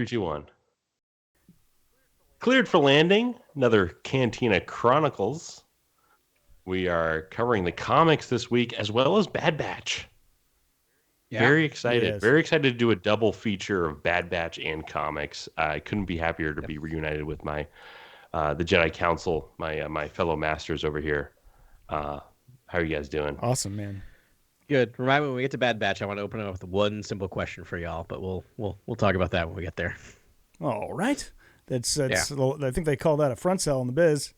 3, 2, 1. Cleared for landing. Another Cantina Chronicles. We are covering the comics this week as well as Bad Batch. Yeah. Very excited. Yes. Very excited to do a double feature of Bad Batch and comics. I couldn't be happier to be reunited with my the Jedi Council, my fellow masters over here. How are you guys doing? Awesome, man. Good. Remind me when we get to Bad Batch, I want to open it up with one simple question for y'all, but we'll talk about that when we get there. All right. That's I think they call that a front sell in the biz.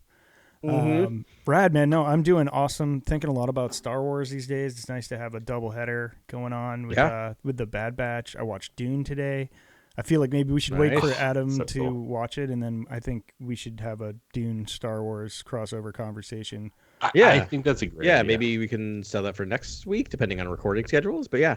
Mm-hmm. Brad, man, no, I'm doing awesome. Thinking a lot about Star Wars these days. It's nice to have a double header going on with the Bad Batch. I watched Dune today. I feel like maybe we should wait for Adam to watch it, and then I think we should have a Dune Star Wars crossover conversation. I think that's a great idea. Maybe we can sell that for next week, depending on recording schedules. But yeah.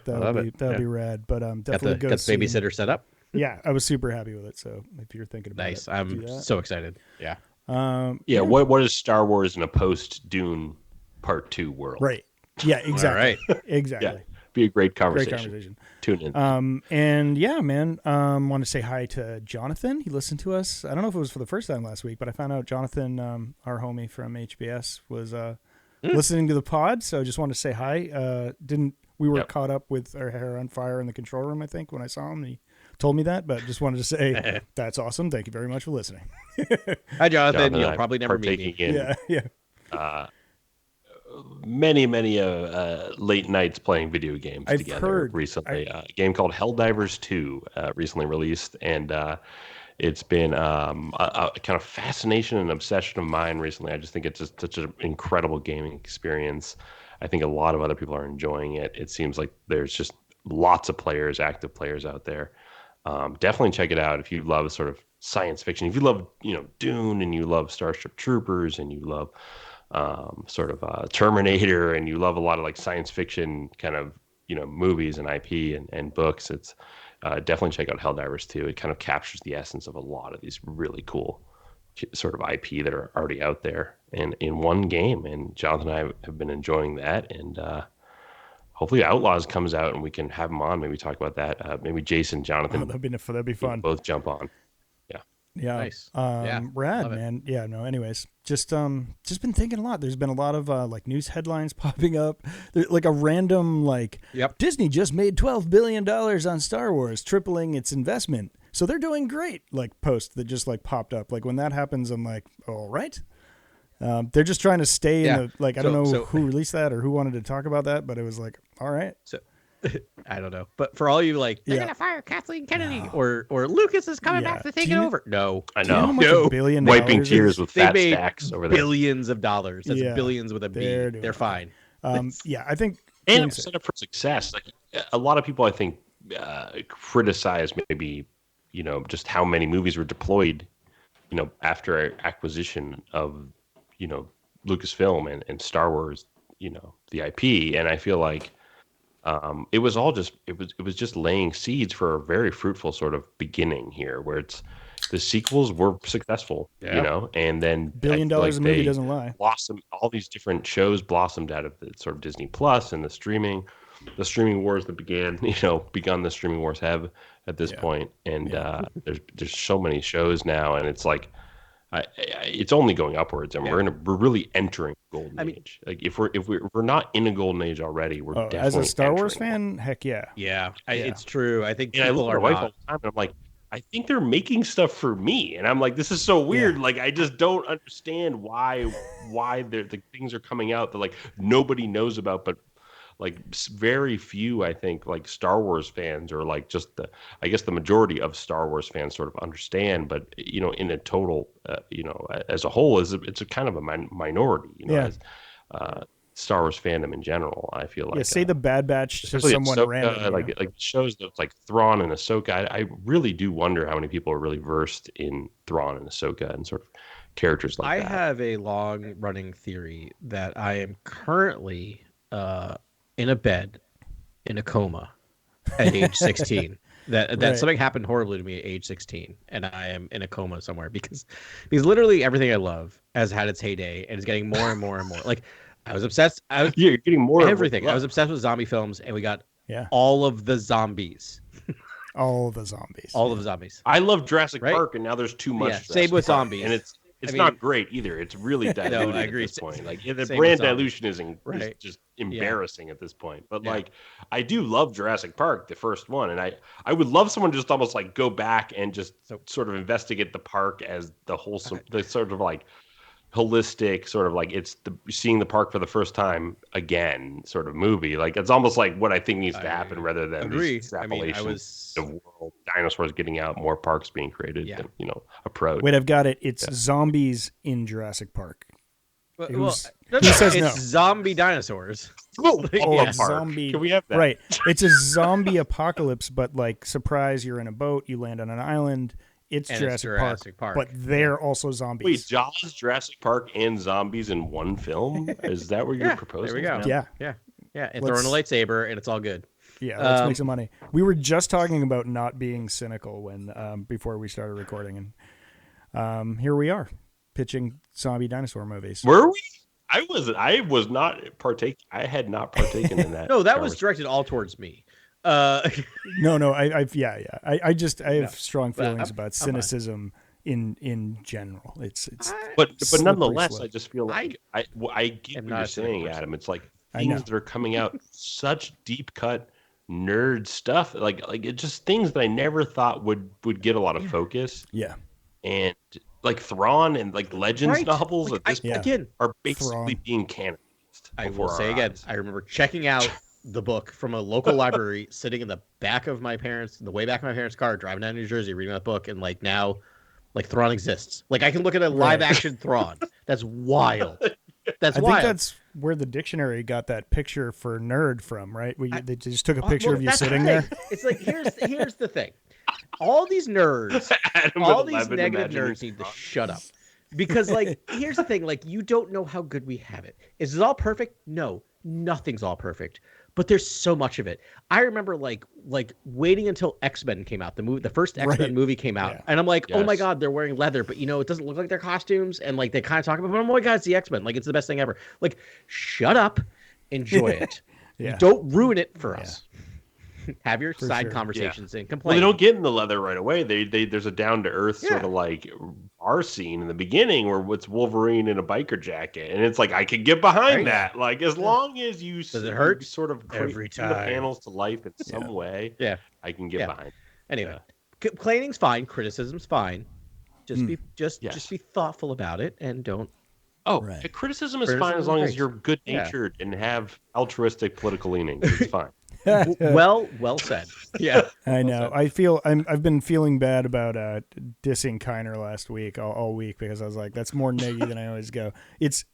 That'll be rad. But definitely got the babysitter set up. Yeah, I was super happy with it. So if you're thinking about it, I'm so excited. Yeah. What is Star Wars in a post-Dune Part 2 world? Right. Yeah, exactly. Exactly. Yeah. Be a great conversation. Tune in. And yeah, man, want to say hi to Jonathan. He listened to us. I don't know if it was for the first time last week, but I found out Jonathan, our homie from HBS, was listening to the pod. So I just wanted to say hi. We were caught up with our hair on fire in the control room, I think, when I saw him. He told me that, but just wanted to say that's awesome. Thank you very much for listening. Hi, Jonathan. You'll probably never meet me. Yeah. Many late nights playing video games together recently. A game called Helldivers 2 recently released, and it's been a kind of fascination and obsession of mine recently. I just think it's just such an incredible gaming experience. I think a lot of other people are enjoying it. It seems like there's just lots of active players out there. Definitely check it out if you love sort of science fiction. If you love, Dune, and you love Starship Troopers, and you love Terminator, and you love a lot of like science fiction kind of movies and IP and books, it's definitely check out Helldivers 2. It kind of captures the essence of a lot of these really cool sort of IP that are already out there and in one game. And Jonathan and I have been enjoying that, and hopefully Outlaws comes out and we can have him on, maybe talk about that. Maybe Jason, Jonathan, that'd be fun. Both jump on. Yeah. Nice. Rad, man. Yeah, no, anyways, just been thinking a lot. There's been a lot of like news headlines popping up. Like a random Disney just made $12 billion on Star Wars, tripling its investment. So they're doing great. Like post that just like popped up. Like when that happens, I'm like, all right. They're just trying to stay in the, like, I don't know who released that or who wanted to talk about that, but it was like, all right. So I don't know, but for all you they're gonna fire Kathleen Kennedy or Lucas is coming back to take it over. No, I know. $1 Wiping tears with fat stacks over there. Billions of dollars. That's billions with a B. They're fine. I think and set up for success. Like a lot of people, I think, criticize maybe just how many movies were deployed, after acquisition of Lucasfilm and Star Wars, the IP, and I feel like. It was just laying seeds for a very fruitful sort of beginning here, where the sequels were successful, and then $1 billion a movie doesn't lie. Blossomed, all these different shows blossomed out of the sort of Disney Plus and the streaming wars that begun the streaming wars have at this point, and there's so many shows now, and it's like. It's only going upwards, and we're really entering golden age. Like if we're not in a golden age already, we're definitely as a Star Wars fan. Heck yeah, it's true. I think I look at my wife all the time, and I'm like, I think they're making stuff for me, and I'm like, this is so weird. Like I just don't understand why the things are coming out that like nobody knows about, but like very few, I think, like Star Wars fans or like just I guess the majority of Star Wars fans sort of understand, but in a total, as a whole, it's a kind of a minority, as Star Wars fandom in general. I feel like say the Bad Batch to someone Ahsoka, random, like shows that's like Thrawn and Ahsoka. I really do wonder how many people are really versed in Thrawn and Ahsoka and sort of characters like that. I have a long running theory that I am currently in a bed, in a coma, at age 16. That something happened horribly to me at age 16, and I am in a coma somewhere because literally everything I love has had its heyday and is getting more and more and more. Like I was obsessed. You're getting more everything. I was obsessed with zombie films, and we got all of the zombies. All the zombies. All of the zombies. I love Jurassic Park, and now there's too much. Yeah, same with zombies, and it's not great either. It's really diluted I agree. at this point. Like the brand dilution is just embarrassing at this point. But like, I do love Jurassic Park, the first one, and I would love someone just almost like go back and just sort of investigate the park as the wholesome, the sort of like holistic sort of like it's seeing the park for the first time again sort of movie. Like it's almost like what I think needs to happen rather than these extrapolations of world dinosaurs getting out, more parks being created, and, approach. Wait, I've got it. It's zombies in Jurassic Park. He says it's zombie dinosaurs. Zombie. Can we have that? Right. It's a zombie apocalypse, but like surprise, you're in a boat, you land on an island. It's Jurassic Park, but they're also zombies. Wait, Jaws, Jurassic Park, and zombies in one film? Is that what you're proposing? There we go. Yeah. And throw in a lightsaber, and it's all good. Yeah, let's make some money. We were just talking about not being cynical when before we started recording, and here we are pitching zombie dinosaur movies. Were we? I was not partaking. I had not partaken in that. No, that was directed all towards me. No, I have strong feelings about cynicism in general. But nonetheless, slope. I just feel like I get what you're saying, Adam. It's like things that are coming out, such deep cut nerd stuff, like it's just things that I never thought would get a lot of focus. Yeah, and like Thrawn and like Legends novels at this point are basically being canonized. I will say again, I remember checking out the book from a local library, sitting in the back of my parents' car, driving down to New Jersey, reading that book, and like now, like Thrawn exists. Like I can look at a live action Thrawn. That's wild. I think that's where the dictionary got that picture for nerd from, right? They just took a picture of you sitting there. It's like here's the thing. All these nerds, all these negative nerds need to shut up. Because like here's the thing, like you don't know how good we have it. Is it all perfect? No, nothing's all perfect. But there's so much of it. I remember like waiting until X-Men came out. The first X-Men movie came out, and I'm like, oh my god, they're wearing leather, but it doesn't look like their costumes, and like they kind of talk about, oh my god, it's the X-Men, like it's the best thing ever. Like, shut up, enjoy it. Don't ruin it for us. Have your side conversations and complain. Well, they don't get in the leather right away. There's a down to earth sort of like bar scene in the beginning where it's Wolverine in a biker jacket, and it's like I can get behind that. Like as long as you does it hurt? Sort of Every time the panels to life in some way. Yeah, I can get behind. Anyway, complaining fine, criticism's fine. Just be thoughtful about it and don't. Criticism is fine as long as you're good natured and have altruistic political leanings. It's fine. well said. Yeah, I know. I've been feeling bad about dissing Kiner last week, all week, because I was like, that's more neggy than I always go. This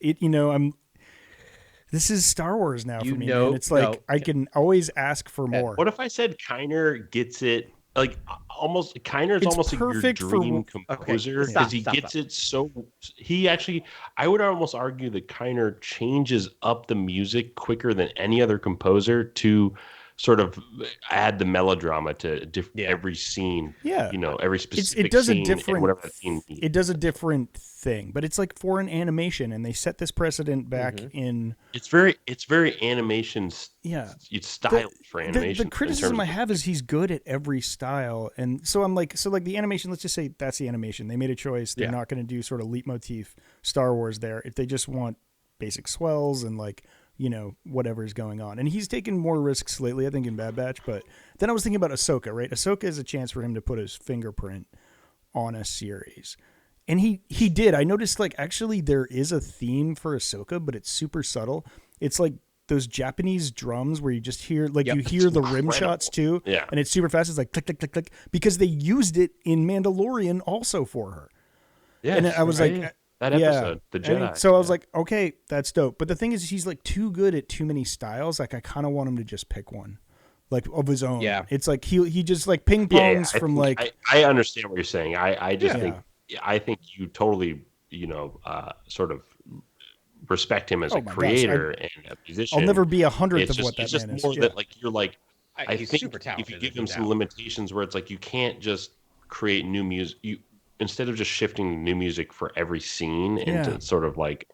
is Star Wars now for me. Man. It's like I can always ask for more. What if I said Kiner gets it? Like Kiner's almost like your dream composer because he gets it so. He actually, I would almost argue that Kiner changes up the music quicker than any other composer to sort of add the melodrama to every scene. Yeah, every specific it does scene a different, and whatever the theme needs. It does a different thing, but it's like for an animation, and they set this precedent back in. It's very animation. It's styled for animation. The criticism I have is he's good at every style, and so I'm like, the animation. Let's just say that's the animation. They made a choice. They're not going to do sort of leitmotif Star Wars there. If they just want basic swells and like. Whatever's going on. And he's taken more risks lately, I think, in Bad Batch. But then I was thinking about Ahsoka, right? Ahsoka is a chance for him to put his fingerprint on a series. And he did. I noticed, like, actually there is a theme for Ahsoka, but it's super subtle. It's like those Japanese drums where you just hear, like, you hear the rim shots too. Yeah. And it's super fast. It's like click, click, click, click. Because they used it in Mandalorian also for her. Yeah. And I was like... That episode, the Jedi. So I was like, okay, that's dope. But the thing is, he's like too good at too many styles. Like I kind of want him to just pick one, like of his own. Yeah. It's like he just like ping pongs from like. I understand what you're saying. I just think you totally sort of respect him as a creator and a musician. I'll never be 100th of what that man is. It's just more that like you're like. I think if you give him some limitations where it's like you can't just create new music. Instead of just shifting new music for every scene and to sort of like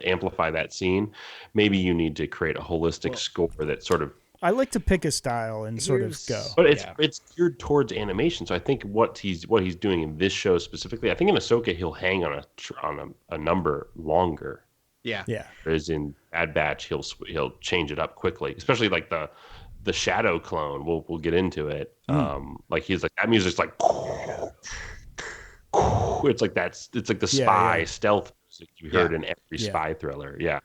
amplify that scene, maybe you need to create a holistic score that sort of I like to pick a style and sort of go. But it's geared towards animation. So I think what he's doing in this show specifically, I think in Ahsoka he'll hang on a number longer. Yeah. Whereas in Bad Batch he'll change it up quickly, especially like the Shadow clone. We'll get into it. Like he's like that music's like it's like the spy stealth music you heard in every spy thriller. Yeah.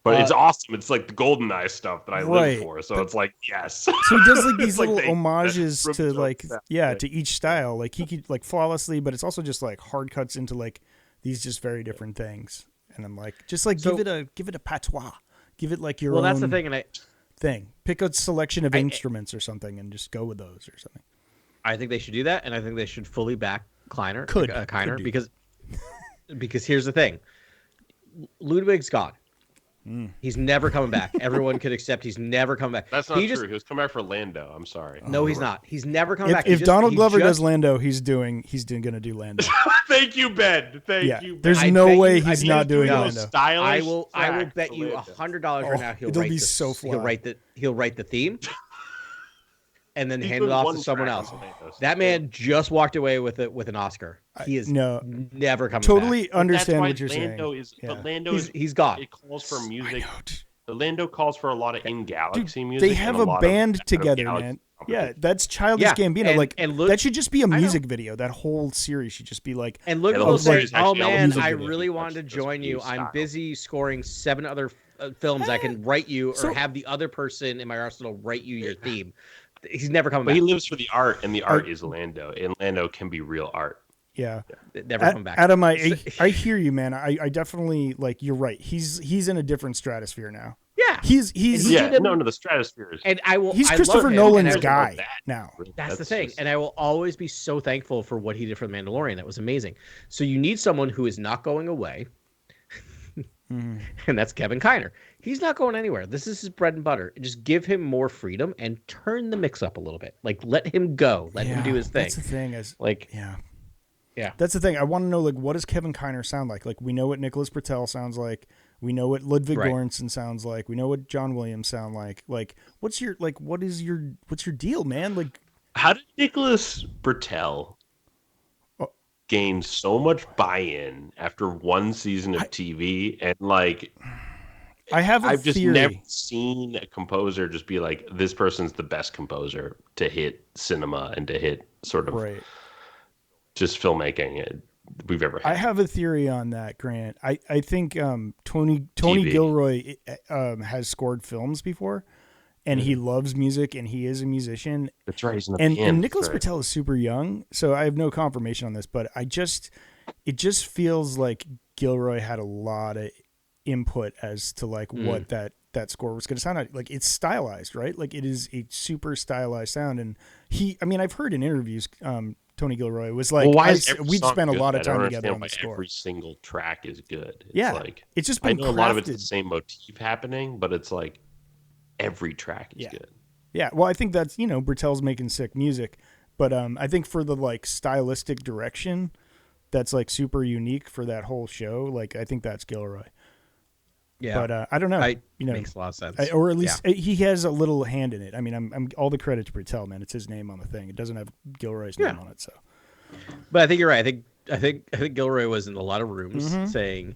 But it's awesome. It's like the GoldenEye stuff that I live for. So it's like, yes. So he does like these little homages to like, to each style. Like he could like flawlessly, but it's also just like hard cuts into like these just very different things. And I'm like, just like give it a patois. Give it like your own. Well, that's the thing. And pick a selection of instruments or something and just go with those or something. I think they should do that. And I think they should fully back Kiner because here's the thing. Ludwig's gone. He's never coming back. Everyone could accept he's never coming back. That's not true. He was coming back for Lando. I'm sorry. No, he's not. He's never coming back. If Donald Glover does Lando, he's going to do Lando. Thank you, Ben. Thank you, Ben. There's no way he's not doing Lando. I will bet you $100 right now he'll write the theme and then hand it off to someone else. That man just walked away with an Oscar. He is never coming totally back. Understand what you're Lando saying. But Lando he's gone. It calls for music. The Lando calls for a lot of in-galaxy music. They have a band together, man. Yeah, that's Childish Gambino. That should just be a music video. That whole series should just be like. And Luke will say, "Oh man, I really wanted to join you. I'm busy scoring 7 other films. I can write you or have the other person in my arsenal write you your theme." He's never coming back. But he lives for the art, and the art is Lando, and Lando can be real art. Yeah. Never come back. Adam, I hear you, man. I definitely like. You're right. He's in a different stratosphere now. Yeah. He's the stratosphere is. And I will. He's Christopher Nolan's guy now. That's the thing, and I will always be so thankful for what he did for The Mandalorian. That was amazing. So you need someone who is not going away. And that's Kevin Kiner. He's not going anywhere. This is his bread and butter. Just give him more freedom and turn the mix up a little bit. Like let him go. Let him do his thing. That's the thing. Yeah. That's the thing. I want to know, like, what does Kevin Kiner sound like? Like, we know what Nicholas Britell sounds like. We know what Ludwig Göransson sounds like. We know what John Williams sound like. Like, what's your deal, man? Like, how did Nicholas Britell gain so much buy-in after one season of TV? And like, I've just never seen a composer just be like, this person's the best composer to hit cinema and to hit sort of just filmmaking we've ever had. I have a theory on that, Grant. I think Tony Gilroy has scored films before, and he loves music, and he is a musician. That's right. He's and Nicholas Britell is super young, so I have no confirmation on this, but it just feels like Gilroy had a lot of input as to like what that score was going to sound like. Like, it's stylized, right? Like, it is a super stylized sound, and I've heard in interviews, Tony Gilroy was like, we'd spent a lot of time together on the score. Every single track is good. It's just been I know crafted. A lot of it's the same motif happening, but it's like every track is good. Yeah, well, I think that's, Britell's making sick music, but I think for the like stylistic direction that's like super unique for that whole show, like I think that's Gilroy. Yeah, but I don't know. Makes a lot of sense. Or at least he has a little hand in it. I mean, I'm all the credit to Britell, man. It's his name on the thing. It doesn't have Gilroy's name on it. So, but I think you're right. I think Gilroy was in a lot of rooms saying,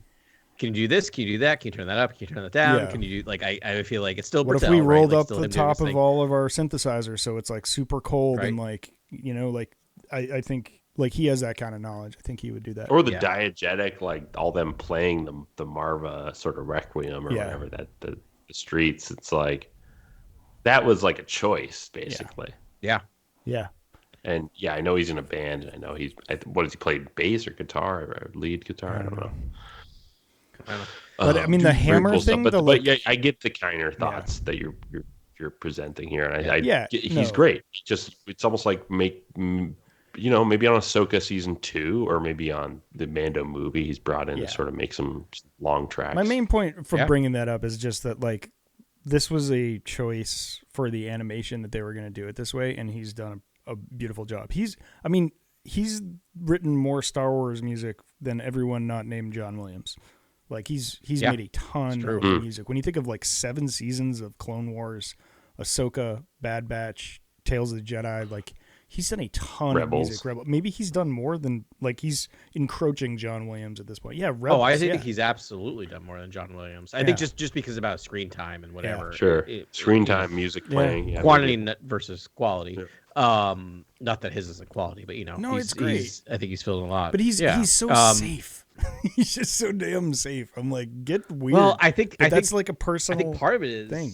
"Can you do this? Can you do that? Can you turn that up? Can you turn that down? Can you do like?" I feel like it's still. What Britell, if we rolled right? up the top of all of our synthesizers so it's like super cold and like like I think. Like, he has that kind of knowledge. I think he would do that. Or the diegetic, like all them playing the Marva sort of Requiem or whatever, that the streets. It's like, that was like a choice, basically. Yeah. And I know he's in a band, and I know what does he play, bass or guitar or lead guitar? I don't know. But I mean, the hammer thing. But I get the Kiner thoughts that you're presenting here, and he's great. It's almost like maybe on Ahsoka season 2, or maybe on the Mando movie, he's brought in to sort of make some long tracks. My main point for bringing that up is just that, like, this was a choice for the animation that they were going to do it this way, and he's done a beautiful job. He's written more Star Wars music than everyone not named John Williams. Like, he's made a ton of music. When you think of like 7 seasons of Clone Wars, Ahsoka, Bad Batch, Tales of the Jedi. Like he's done a ton Rebels. of music. Maybe he's done more than like he's encroaching John Williams at this point. Yeah, Rebels. I think he's absolutely done more than John Williams. I think just because about screen time and whatever. Yeah, sure. Screen time, music playing. Yeah, quantity versus quality. Yeah. Not that his isn't quality, but no, it's great. I think he's filling a lot. But he's so safe. He's just so damn safe. I'm like, get weird. Well, I think that's like a personal. I think part of it is thing.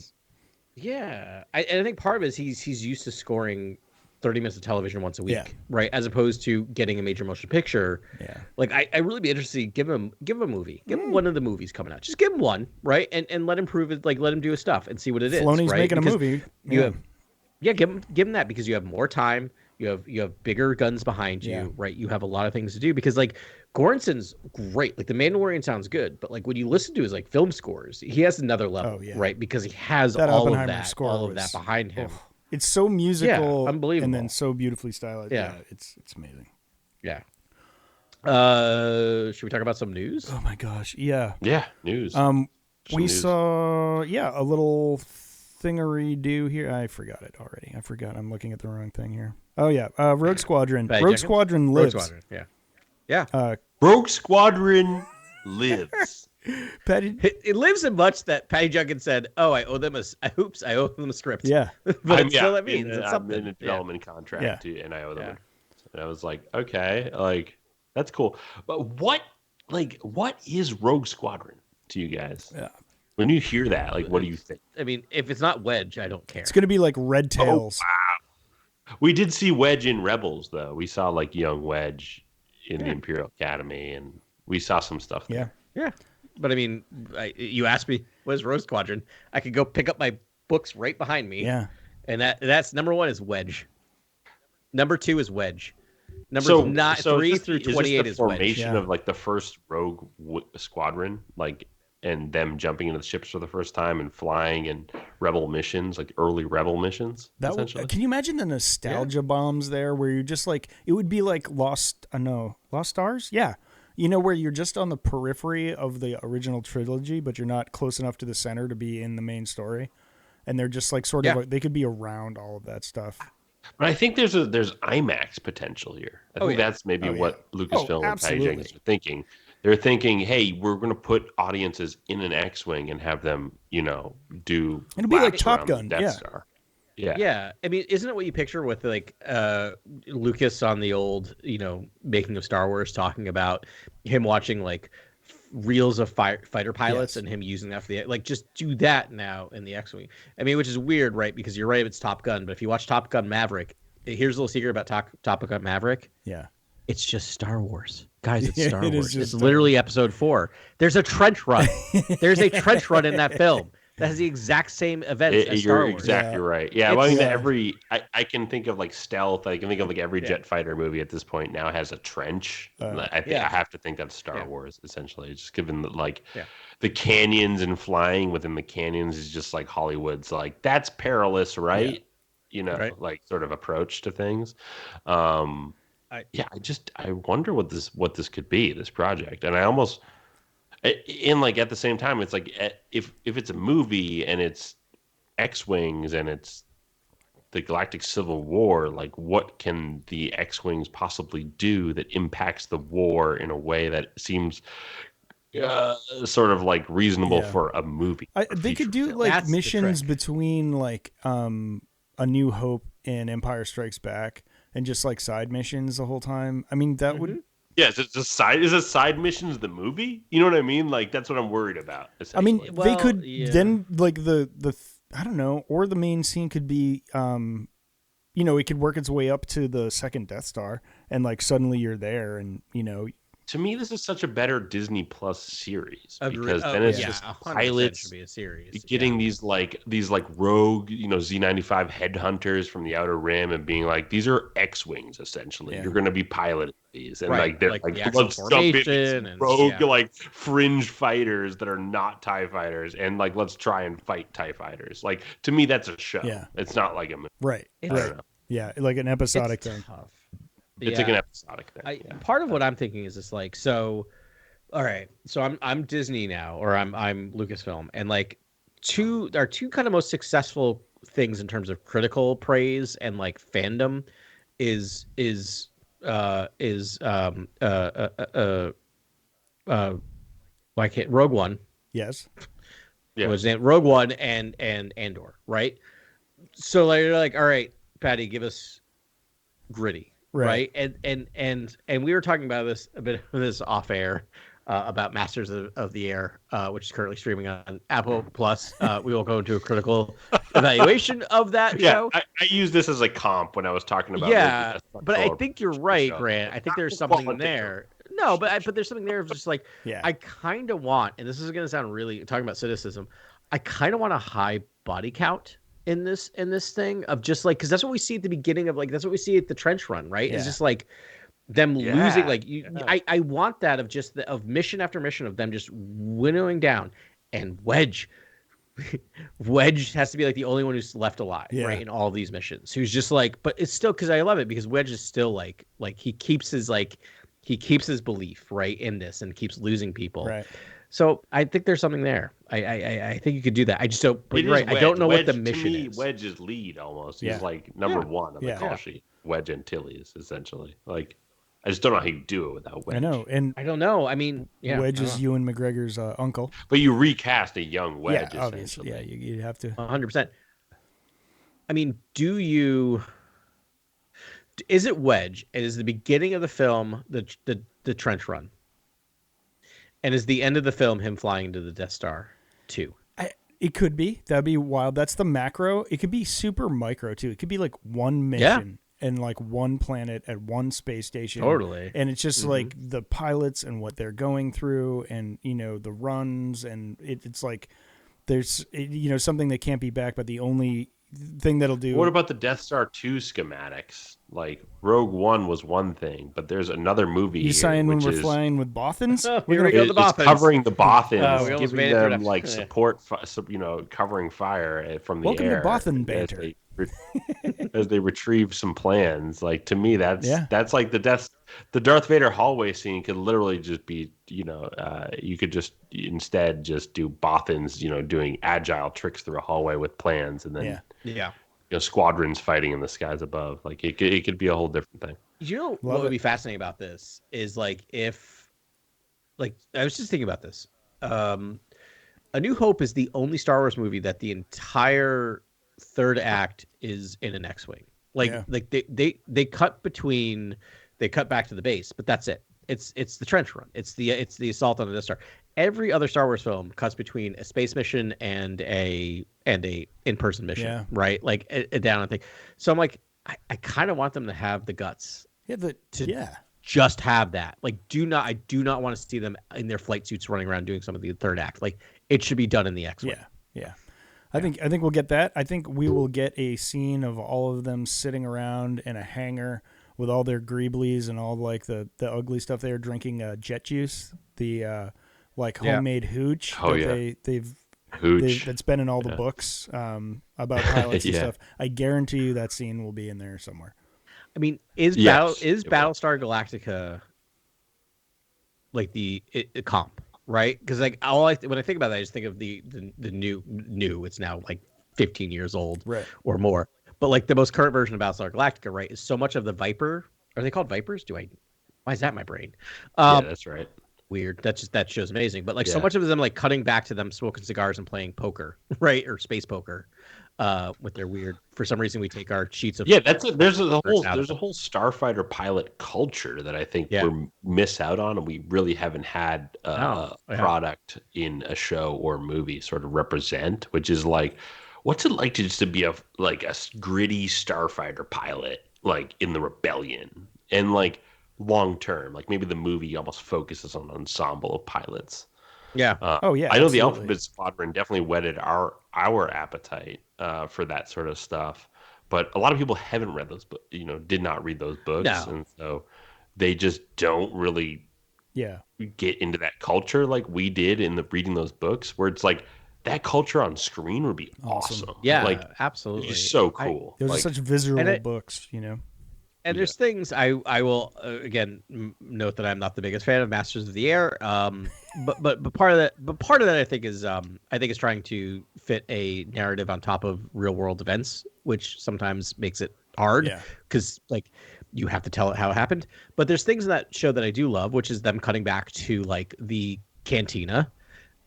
Yeah, I think part of it is he's used to scoring 30 minutes of television once a week, right? As opposed to getting a major motion picture. Yeah. Like I really be interested to give him a movie. Give him one of the movies coming out. Just give him one, right? And let him prove it, like let him do his stuff and see what it is. Filoni's right? making a movie. Give him that because you have more time. You have bigger guns behind you, right? You have a lot of things to do because like Goranson's great. Like The Mandalorian sounds good, but like when you listen to his like film scores, he has another level, right? Because he has all of that behind him. It's so musical, unbelievable, and then so beautifully stylized. Yeah, it's amazing. Yeah. Should we talk about some news? Oh my gosh, yeah. Yeah, news. We saw a little thingery-do here. I forgot it already. I'm looking at the wrong thing here. Oh yeah, Rogue Squadron. Rogue Squadron lives. Rogue Squadron, yeah. Rogue Squadron lives. Patty, it lives in much that Patty Jenkins said, "Oh, I owe them a script." Yeah, but still, that means it's something. I'm in a development contract, and I owe them. And I was like, okay, like that's cool. But what is Rogue Squadron to you guys? Yeah. When you hear that, like, what do you think? I mean, if it's not Wedge, I don't care. It's gonna be like Red Tails. Oh, wow. We did see Wedge in Rebels, though. We saw like young Wedge in the Imperial Academy, and we saw some stuff there. Yeah. But I mean, you asked me, what is Rogue Squadron? I could go pick up my books right behind me. Yeah. And that's number 1 is Wedge. Number 2 is Wedge. Number 3 through 28 is Wedge. Formation of like the first Rogue Squadron, like, and them jumping into the ships for the first time and flying and rebel missions, like early rebel missions. Can you imagine the nostalgia bombs there, where you're just like, it would be like Lost Stars? Yeah. You know, where you're just on the periphery of the original trilogy, but you're not close enough to the center to be in the main story. And they're just like sort of like, they could be around all of that stuff. But I think there's IMAX potential here. I think that's maybe what Lucasfilm and Patty Jenkins are thinking. They're thinking, hey, we're going to put audiences in an X-Wing and have them, do it'll be like Top Gun. Death Star. Yeah. I mean, isn't it what you picture with like Lucas on the old, making of Star Wars, talking about him watching like reels of fighter pilots and him using that for just do that now in the X-Wing. I mean, which is weird, right? Because you're right, it's Top Gun, but if you watch Top Gun Maverick, here's a little secret about Top Gun Maverick. Yeah. It's just Star Wars. Guys, it's Star Wars. It's literally episode 4. There's a trench run. There's a trench run in that film. That has the exact same events as Star Wars. You're exactly right. Yeah, well, I mean, I can think of like stealth. I can think of like every jet fighter movie at this point now has a trench. I have to think that's Star Wars, essentially. Just given that the canyons and flying within the canyons is just like Hollywood's like, that's perilous, right? Like sort of approach to things. I wonder what this could be, this project. And I almost, in like at the same time, it's like if it's a movie and it's X-Wings and it's the Galactic Civil War, like what can the X-Wings possibly do that impacts the war in a way that seems sort of like reasonable for a movie? They could do like that's missions between like A New Hope and Empire Strikes Back, and just like side missions the whole time. I mean, that would. Yeah, is it side missions the movie? You know what I mean? Like that's what I'm worried about. I mean, they could then like the I don't know, or the main scene could be it could work its way up to the second Death Star, and like suddenly you're there, and To me, this is such a better Disney Plus series because then it's just pilots should be a series. getting these rogue, Z95 headhunters from the Outer Rim and being like, these are X-wings essentially. Yeah. You're going to be piloting these, and they're like let's jump in rogue like fringe fighters that are not TIE fighters, and like let's try and fight TIE fighters. Like to me, that's a show. Yeah. It's not like a movie. Right. Yeah, like an episodic thing. Tough. It's like an episodic thing. Part of what I'm thinking is this like, so all right, so I'm Disney now, or I'm Lucasfilm, and like two kind of most successful things in terms of critical praise and like fandom is why can't Rogue One? Yes. Yeah. Was it Rogue One and Andor, right? So like you're like, all right, Patty, give us gritty, right? And we were talking about this a bit of this off air about Masters of the Air, which is currently streaming on Apple Plus. We will go into a critical evaluation of that show. I use this as a comp when I was talking about Yeah, but I think you're right, Grant. I think there's something there. No, but there's something there of just like I kind of want, and this is going to sound really talking about cynicism. I kind of want a high body count in this thing of just like because that's what we see at the beginning of like that's what we see at the trench run, right? It's just like them losing like I want that of just of mission after mission of them just winnowing down and Wedge has to be like the only one who's left alive right in all these missions who's just like but it's still because I love it because Wedge is still like he keeps his belief right in this and keeps losing people right. So I think there's something there. I think you could do that. I just don't. But you're right. I don't know Wedge, what the mission is. Wedge is lead almost. He's like number one on the call sheet. Wedge Antilles essentially. Like I just don't know how you do it without Wedge. I know, and I don't know. I mean, Wedge is Ewan McGregor's uncle. But you recast a young Wedge. Yeah, obviously. Yeah, you have to. 100%. I mean, is it Wedge? And is the beginning of the film the trench run? And is the end of the film him flying into the Death Star too? It could be. That'd be wild. That's the macro. It could be super micro too. It could be like one mission and like one planet at one space station. Totally. And it's just like the pilots and what they're going through and, the runs. And it's like there's, something that can't be backed, but the only thing that'll do. What about the Death Star 2 schematics? Like Rogue One was one thing, but there's another movie. You saying when we're flying with Bothans? We're gonna go the Bothans. Covering the Bothans, giving them like support, covering fire from the air. Welcome to Bothan banter. As they retrieve some plans, like to me, that's like the Darth Vader hallway scene could literally just be, you could just instead just do Bothans, doing agile tricks through a hallway with plans, and then squadrons fighting in the skies above. Like it could be a whole different thing. What would be fascinating about this is like if, like I was just thinking about this. A New Hope is the only Star Wars movie that the entire third act is in an X-wing. Like they cut back to the base, but that's it. It's the trench run. It's the assault on the Death Star. Every other Star Wars film cuts between a space mission and a in-person mission, right? Like a down thing. So I'm like, I kind of want them to have the guts. Just have that. Like, I do not want to see them in their flight suits running around doing some of the third act. Like, it should be done in the X-wing. Yeah. I think we'll get that. I think we will get a scene of all of them sitting around in a hangar with all their greeblies and all like the ugly stuff they are drinking jet juice, the homemade hooch that's been in all the books about pilots and stuff. I guarantee you that scene will be in there somewhere. I mean, is Battlestar Galactica like the comp? Right, because like when I think about that, I just think of the new. It's now like 15 years old, or more. But like the most current version of Battlestar Galactica, right, is so much of the Viper. Are they called Vipers? Why is that in my brain? Yeah, that's right. Weird. That show's amazing. But like so much of them like cutting back to them smoking cigars and playing poker, right, or space poker. With their weird, for some reason we take our sheets of there's a whole starfighter pilot culture that I think we miss out on, and we really haven't had a product in a show or movie sort of represent, which is like, what's it like to be a gritty starfighter pilot like in the Rebellion, and like long term, like maybe the movie almost focuses on an ensemble of pilots. I know absolutely. The Alphabet Squadron definitely whetted our appetite for that sort of stuff, but a lot of people haven't read those books, did not read those books, and so they just don't really get into that culture like we did in the reading those books, where it's like that culture on screen would be awesome. Yeah, like absolutely, it's just so cool. Those are such visceral books, And there's things I will again note that I'm not the biggest fan of Masters of the Air. But part of that I think is trying to fit a narrative on top of real world events, which sometimes makes it hard because like you have to tell it how it happened. But there's things in that show that I do love, which is them cutting back to like the cantina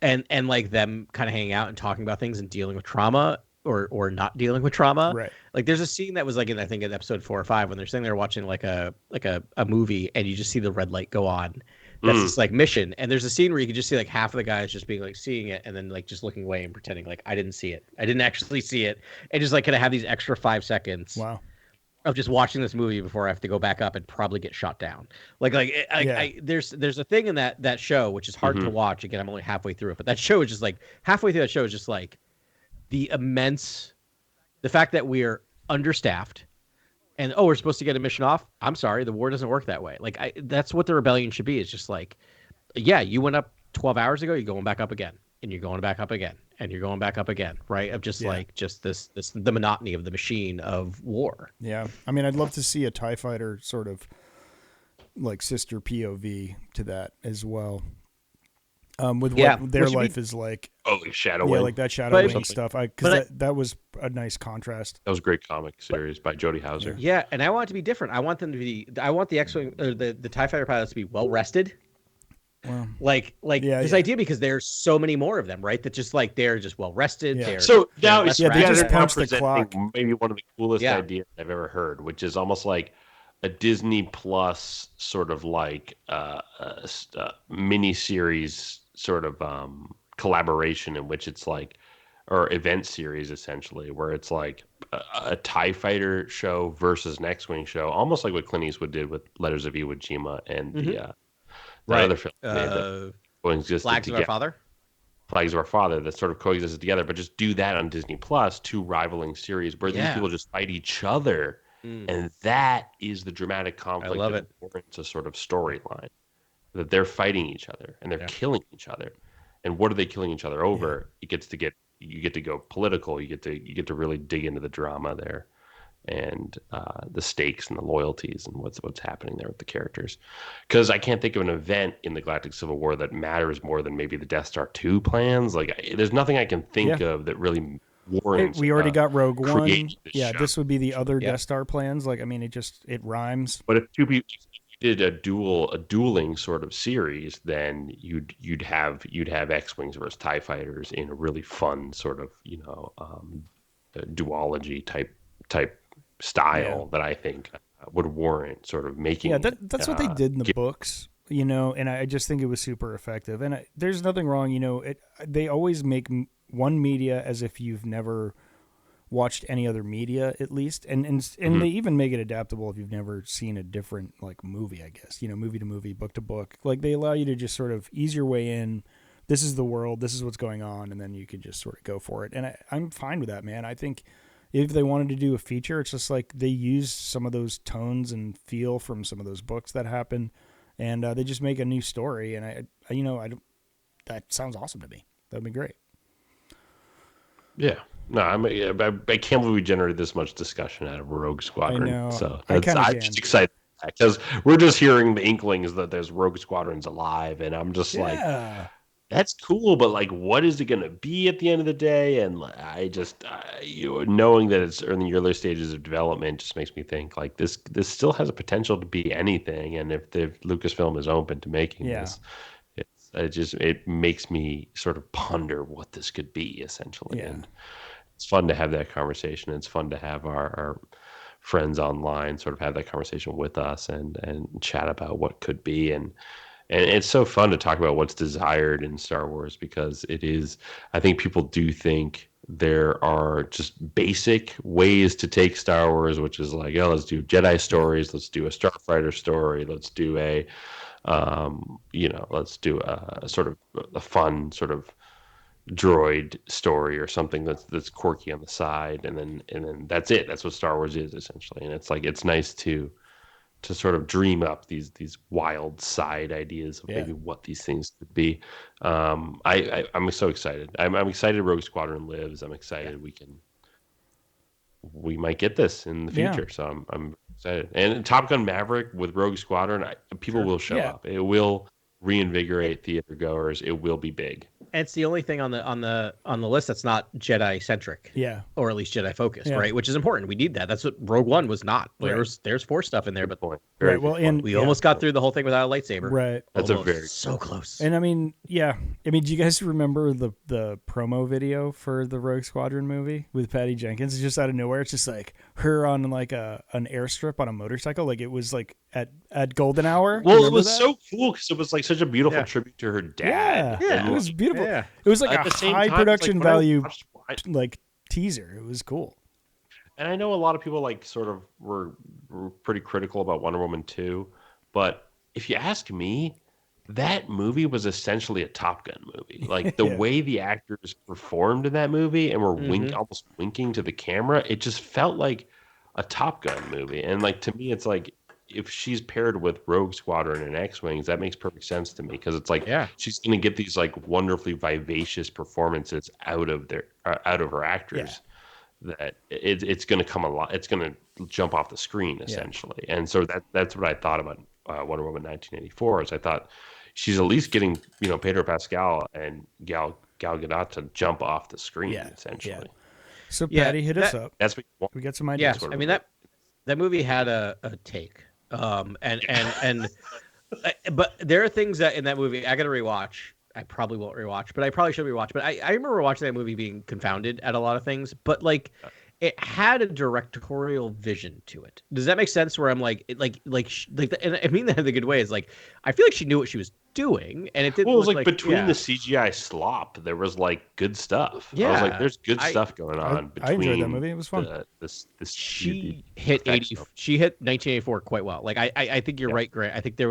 and like them kind of hanging out and talking about things and dealing with trauma or not dealing with trauma. Right. Like there's a scene that was like I think in episode 4 or 5 when they're sitting there watching like a movie and you just see the red light go on. That's this like mission. And there's a scene where you can just see like half of the guys just being like seeing it and then like just looking away and pretending like I didn't see it. I didn't actually see it. And just like kind of have these extra 5 seconds. Wow. Of just watching this movie before I have to go back up and probably get shot down. There's a thing in that show which is hard to watch. Again, I'm only halfway through it, but that show is just like halfway through that show is just like the fact that we're understaffed and we're supposed to get a mission off. I'm sorry, the war doesn't work that way. Like that's what the rebellion should be. It's just like, yeah, you went up 12 hours ago, you're going back up again, and you're going back up again, and you're going back up again, right? Of just like this the monotony of the machine of war. Yeah, I mean, I'd love to see a TIE fighter sort of like sister POV to that as well. With what their life is like. Oh, like Shadowing. Yeah, like that Shadowing stuff. Because that was a nice contrast. That was a great comic series by Jody Houser. Yeah, and I want it to be different. I want them to be. I want the X-wing or the TIE fighter pilots to be well rested. Well, this idea because there's so many more of them, right? That just like they're just well rested. Yeah. So now they just punch the clock. Maybe one of the coolest ideas I've ever heard, which is almost like a Disney Plus sort of like mini series sort of collaboration in which it's like, or event series essentially, where it's like a TIE fighter show versus an X-wing show, almost like what Clint Eastwood did with Letters of Iwo Jima and the other film that Flags of Our Father. Flags of Our Father that sort of coexisted together, but just do that on Disney Plus, two rivaling series where these people just fight each other, and that is the dramatic conflict that warrants a sort of storyline. That they're fighting each other and they're killing each other, and what are they killing each other over? You get to go political. You get to really dig into the drama there, and the stakes and the loyalties and what's happening there with the characters. Because I can't think of an event in the Galactic Civil War that matters more than maybe the Death Star 2 plans. Like there's nothing I can think of that really warrants. We already got Rogue One. Yeah, this would be the other Death Star plans. Like I mean, it rhymes. But if two people did a dueling sort of series, then you'd have X-wings versus TIE fighters in a really fun sort of duology type style that I think would warrant sort of making. Yeah, that's what they did in the books, and I just think it was super effective. And there's nothing wrong, they always make one media as if you've never watched any other media at least, and they even make it adaptable if you've never seen a different like movie, I guess, movie to movie, book to book. Like they allow you to just sort of ease your way in. This is the world, this is what's going on, and then you can just sort of go for it. And I'm fine with that, man. I think if they wanted to do a feature, it's just like they use some of those tones and feel from some of those books that happen, and they just make a new story. And I don't. That sounds awesome to me. That'd be great. Yeah. No, I can't believe we generated this much discussion out of Rogue Squadron. I know. So I'm just excited because we're just hearing the inklings that there's Rogue Squadrons alive, and I'm just like, that's cool, but like, what is it going to be at the end of the day? And I just, knowing that it's in the early stages of development just makes me think like this still has a potential to be anything. And if Lucasfilm is open to making this, it makes me sort of ponder what this could be essentially. Yeah. And it's fun to have that conversation. It's fun to have our friends online sort of have that conversation with us and chat about what could be. And it's so fun to talk about what's desired in Star Wars, because it is, I think people do think there are just basic ways to take Star Wars, which is like, let's do Jedi stories, let's do a starfighter story, let's do let's do a sort of a fun sort of droid story or something that's quirky on the side, and then that's it. That's what Star Wars is essentially. And it's like, it's nice to sort of dream up these wild side ideas of maybe what these things could be. I'm so excited. I'm excited Rogue Squadron lives. I'm excited we can we might get this in the future. So I'm excited. And Top Gun Maverick with Rogue Squadron, people will show up. It will reinvigorate theater goers. It will be big. And it's the only thing on the list that's not Jedi centric, or at least Jedi focused, right? Which is important. We need that. That's what Rogue One was not. There's Force stuff in there, but and we almost got through the whole thing without a lightsaber. Right, that's so close. And I mean, do you guys remember the promo video for the Rogue Squadron movie with Patty Jenkins? It's just out of nowhere. It's just like her on like an airstrip on a motorcycle. Like it was like at golden hour. Well, it was so cool because it was like such a beautiful tribute to her dad. Yeah, it was beautiful. Yeah. It was like a high production value like teaser. It was cool. And I know a lot of people like sort of were pretty critical about Wonder Woman 2, but if you ask me, that movie was essentially a Top Gun movie. Like the way the actors performed in that movie and were almost winking to the camera, it just felt like a Top Gun movie. And like to me, it's like if she's paired with Rogue Squadron and X-Wings, that makes perfect sense to me because it's like she's going to get these like wonderfully vivacious performances out of her actors that it's going to come a lot. It's going to jump off the screen essentially, and so that's what I thought about Wonder Woman 1984. Is I thought she's at least getting Pedro Pascal and Gal Gadot to jump off the screen essentially. Yeah. So Patty, hit us up. That's what we got some ideas. Yeah, I mean that movie had a take. But there are things that in that movie I got to rewatch. I probably won't rewatch, but I probably should rewatch. But I remember watching that movie being confounded at a lot of things. But like, it had a directorial vision to it. Does that make sense? Where I'm like, and I mean that in a good way. Is like, I feel like she knew what she was doing, and it didn't. Well, it was like between the CGI slop, there was like good stuff. Yeah, I was like, there's good stuff going on. I enjoyed that movie. It was fun. She hit 1984 quite well. Like I think you're right, Grant. I think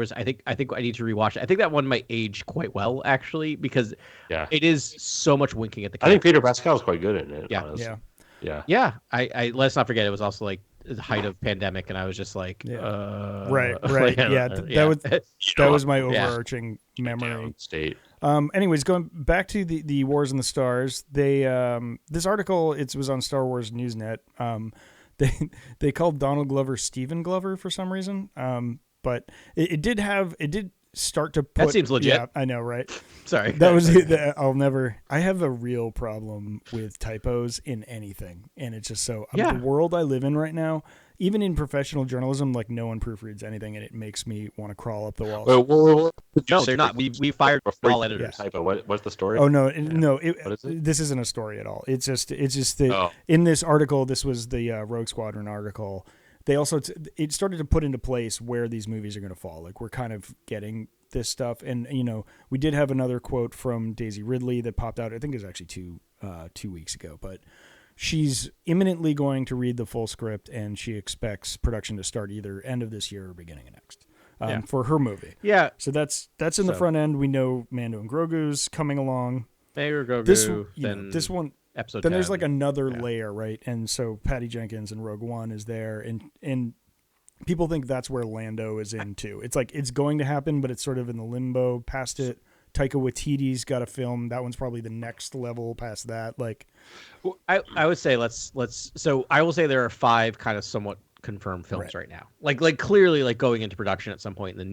I need to rewatch it. I think that one might age quite well actually because it is so much winking at the camera. I think Pedro Pascal is quite good in it. Yeah. Yeah. I let's not forget it was also like the height of pandemic, and I was just like, right. That was my overarching memory. State. Anyways, going back to the Wars in the Stars, they this article it was on Star Wars Newsnet. They called Donald Glover Stephen Glover for some reason. But it did start to put. That seems legit. Yeah, I know, right? Sorry. That was I have a real problem with typos in anything, and it's just so the world I live in right now. Even in professional journalism, like no one proofreads anything, and it makes me want to crawl up the walls. No, they're not. We fired all editors. Typo. What's the story? Oh no, what is it? This isn't a story at all. It's just that in this article, this was the Rogue Squadron article. They also it started to put into place where these movies are going to fall. Like we're kind of getting this stuff, and we did have another quote from Daisy Ridley that popped out. I think it was actually 2 weeks ago, but she's imminently going to read the full script, and she expects production to start either end of this year or beginning of next for her movie. Yeah. So that's in the front end. We know Mando and Grogu's coming along. Grogu. This one. Episode then 10. there's like another layer, right? And so Patty Jenkins and Rogue One is there, and people think that's where Lando is in too. It's like it's going to happen, but it's sort of in the limbo past it. Taika Waititi's got a film. That one's probably the next level past that. Like, well, I would say let's. So I will say there are 5 kind of somewhat confirmed films right now. Like clearly like going into production at some point in the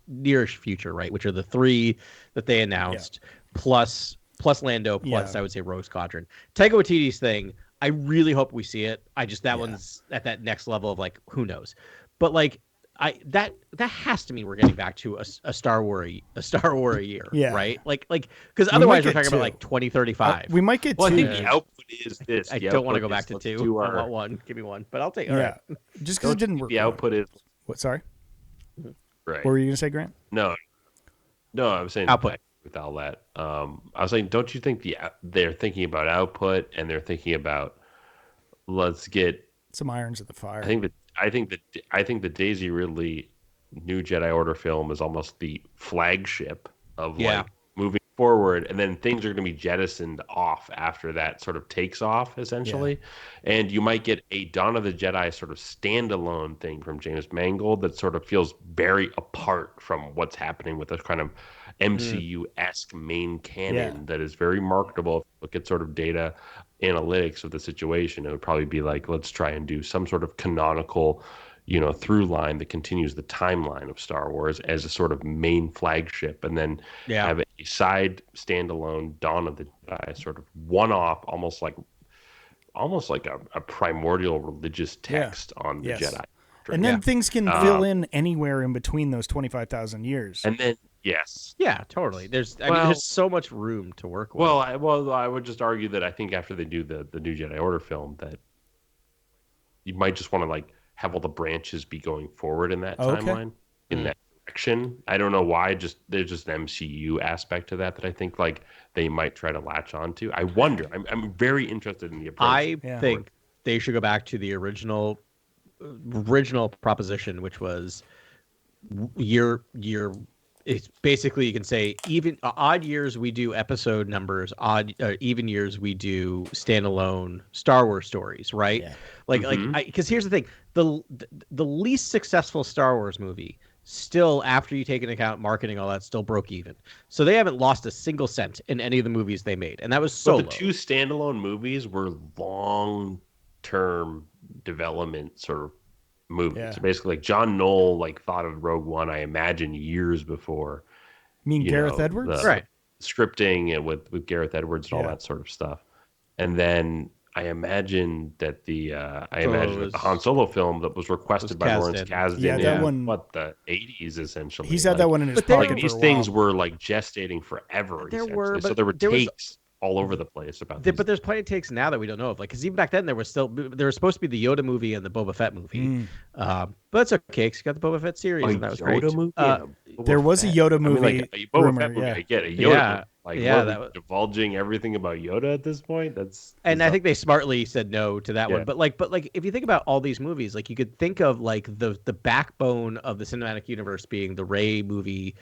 nearest future, right? Which are the 3 that they announced plus Lando, plus I would say Rogue Squadron. Taika Waititi's thing, I really hope we see it. That one's at that next level of like who knows, but like that has to mean we're getting back to a Star Wars a year, right? Like because otherwise we're talking about like 2035. We might get. Well, I think the output is this. I don't want to go back to 2. I want 1. Give me 1, but I'll take. All right. Just because it didn't work. The output is what? Sorry. Right. What were you gonna say, Grant? No, I was saying output. With all that, I was saying, don't you think they're thinking about output and they're thinking about let's get some irons at the fire. I think the Daisy Ridley New Jedi Order film is almost the flagship of like moving forward, and then things are going to be jettisoned off after that sort of takes off essentially, and you might get a Dawn of the Jedi sort of standalone thing from James Mangold that sort of feels very apart from what's happening with a kind of MCU-esque main canon that is very marketable. If you look at sort of data analytics of the situation, it would probably be like, let's try and do some sort of canonical, through line that continues the timeline of Star Wars as a sort of main flagship, and then have a side standalone Dawn of the Jedi sort of one-off, almost like a primordial religious text on the Jedi. And then things can fill in anywhere in between those 25,000 years. And then, yes. Yeah, totally. There's so much room to work with. I would just argue that I think after they do the new Jedi Order film, that you might just want to like have all the branches be going forward in that timeline, in that direction. I don't know why. There's just an MCU aspect to that I think like they might try to latch onto. I wonder. I'm very interested in the approach. I think they should go back to the original proposition, which was year. It's basically, you can say, even odd years we do episode numbers, even years we do standalone Star Wars stories, right? Yeah. Because here's the thing: the least successful Star Wars movie, still, after you take into account marketing, all that, still broke even. So they haven't lost a single cent in any of the movies they made, and that was Solo. But the two standalone movies were long-term development sort of movies. Yeah. So basically, like John Knoll thought of Rogue One, I imagine, years before. You mean Gareth Edwards? Right. Scripting and with Gareth Edwards and all that sort of stuff. And then I imagine that the Han Solo film that was requested by Lawrence Kasdan in the 80s, essentially. He's had that one in his pocket. These things were gestating forever. So there were takes all over the place about this. But there's plenty of takes now that we don't know of. Because even back then, there was supposed to be the Yoda movie and the Boba Fett movie. But it's okay, because you got the Boba Fett series, and that was great. Movie? There was a Yoda movie. A Boba Fett movie, I get it. Yoda. That was divulging everything about Yoda at this point. I think they smartly said no to that one. But if you think about all these movies, you could think of the backbone of the cinematic universe being the Rey movie,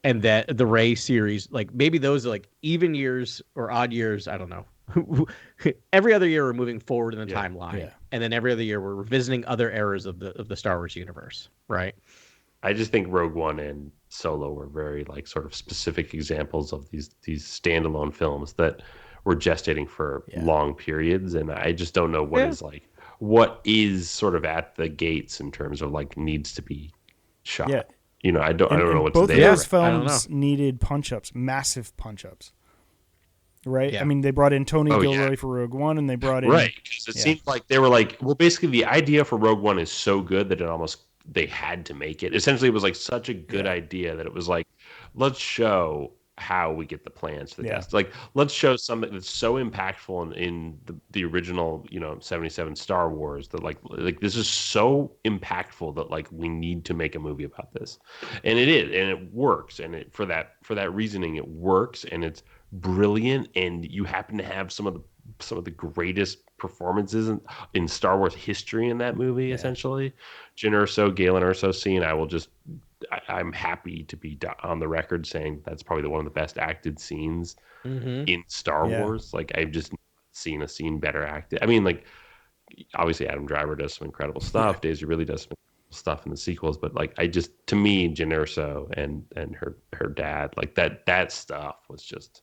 and that the Rey series. Maybe those are even years or odd years. I don't know. Every other year we're moving forward in the timeline, and then every other year we're revisiting other eras of the Star Wars universe. Right. I just think Rogue One and Solo were very sort of specific examples of these standalone films that were gestating for long periods, and I just don't know what is sort of at the gates in terms of needs to be shot. Yeah. I don't know what's both there. Both those films needed punch-ups, massive punch-ups. Right? Yeah. I mean, they brought in Tony Gilroy for Rogue One, and they brought in... Right, because it seemed like they were basically the idea for Rogue One is so good that they had to make it. Essentially, it was such a good idea that it was let's show how we get the plans to the test. Let's show something that's so impactful in the original, 77 Star Wars that this is so impactful that we need to make a movie about this. And it is, and it works. And for that reasoning, it works, and it's brilliant. And you happen to have some of the greatest performances in Star Wars history in that movie, essentially. Jyn Erso, Galen Erso scene, I'm happy to be on the record saying that's probably one of the best acted scenes in Star Wars. I've just seen a scene better acted. I mean, obviously Adam Driver does some incredible stuff. Daisy really does some incredible stuff in the sequels, but to me, Jyn Erso and her dad, that stuff was just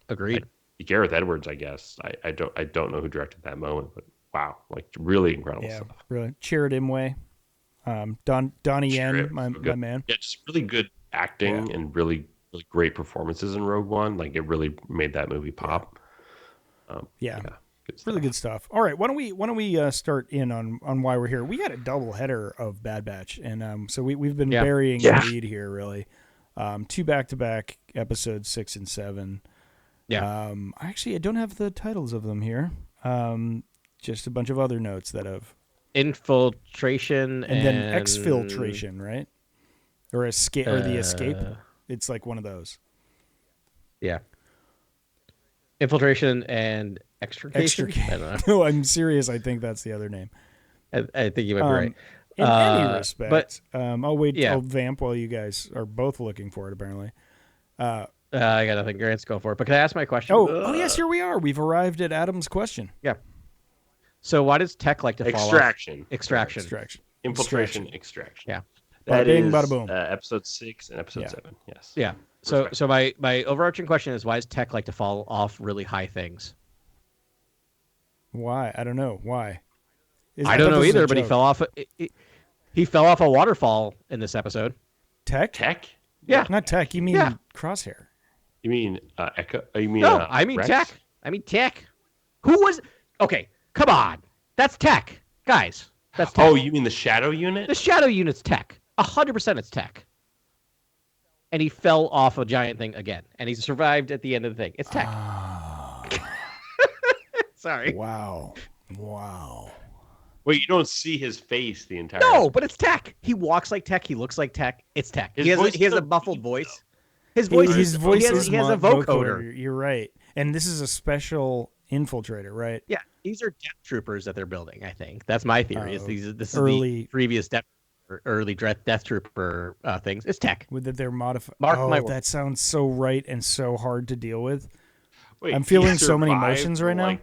agreed. Gareth Edwards, I guess. I don't know who directed that moment, but wow, really incredible stuff. Really. Chirrut Imwe, Donnie Yen, my man. Yeah, just really good acting and really, really great performances in Rogue One. It really made that movie pop. Really good stuff. All right, why don't we start in on why we're here? We got a double header of Bad Batch, and so we've been burying the lead here, really. 2 back-to-back episodes 6 and 7. Yeah. Actually, I don't have the titles of them here. Just a bunch of other notes that have infiltration and then exfiltration, right? Or escape, or the escape. It's one of those. Yeah. Infiltration and extrication. I don't know. No, I'm serious. I think that's the other name. I think you might be right. In any respect, I'll wait. I'll vamp while you guys are both looking for it. Apparently. I got nothing. Grant's going for it. But can I ask my question? Oh, yes, here we are. We've arrived at Adam's question. Yeah. So why does tech like to fall Extraction. Off? Extraction. Infiltration. Extraction. Yeah. That bada bing, is bada boom. episode 6 and episode 7. Yes. Yeah. So my overarching question is, why does tech like to fall off really high things? Why? I don't know. Why? I don't know either, but he fell off. He fell off a waterfall in this episode. Tech? Yeah. Not Tech. You mean Crosshair? You mean Echo? You mean no? I mean Rex? Tech. I mean Tech. Who was? Okay, come on. That's Tech, guys. That's Tech. Oh, you mean the Shadow Unit? The Shadow Unit's Tech. 100% it's Tech. And he fell off a giant thing again, and he survived at the end of the thing. It's Tech. Sorry. Wow. Wait, you don't see his face the entire. No, but it's Tech. He walks like Tech. He looks like Tech. It's Tech. He has a muffled voice. His voice is he has a vocoder. You're right. And this is a special infiltrator, right? Yeah, these are Death Troopers that they're building. I think that's my theory. This is the previous early Death Trooper things. It's Tech. With that they're modified. Mark my word. That sounds so right and so hard to deal with. Wait, I'm feeling so many emotions right now.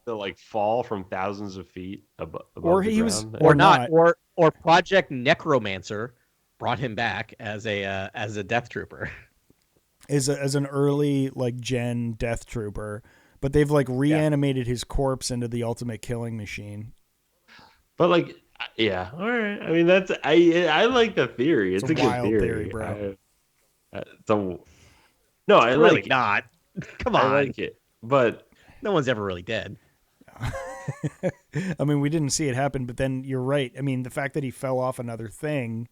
To fall from thousands of feet above or he ground. Was, or not, or Project Necromancer brought him back as a Death Trooper. As an early gen Death Trooper, but they've reanimated his corpse into the ultimate killing machine. But all right. I mean, that's I like the theory. It's a good wild theory, bro. No, I really like not. Come on, I like it, but no one's ever really dead. I mean, we didn't see it happen, but then you're right. I mean, the fact that he fell off another thing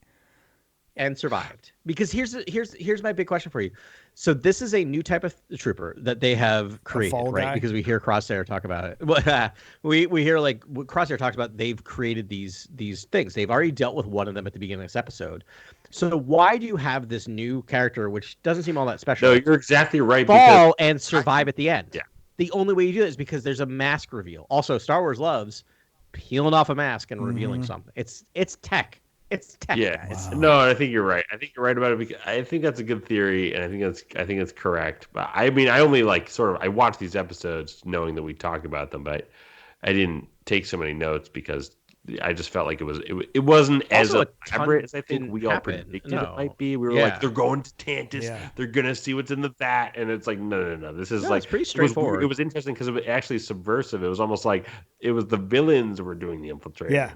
and survived. Because here's my big question for you. So this is a new type of trooper that they have created, right? Guy? Because we hear Crosshair talk about it. Well, we hear what Crosshair talks about. They've created these things. They've already dealt with one of them at the beginning of this episode. So why do you have this new character, which doesn't seem all that special? No, you're exactly right. Fall and survive at the end. Yeah. The only way you do it is because there's a mask reveal. Also, Star Wars loves peeling off a mask and revealing something. It's Tech. It's Tech. Yeah. Guys. No, I think you're right. I think you're right about it. Because I think that's a good theory, and I think it's correct. But I mean, I only I watched these episodes knowing that we talked about them, but I didn't take so many notes because I just felt like it wasn't as elaborate as I think we all predicted it might be. We were like, they're going to Tantus, they're gonna see what's in the vat, and it's like, no. This is it's pretty straightforward. It was interesting because it was actually subversive. It was almost like it was the villains were doing the infiltrating.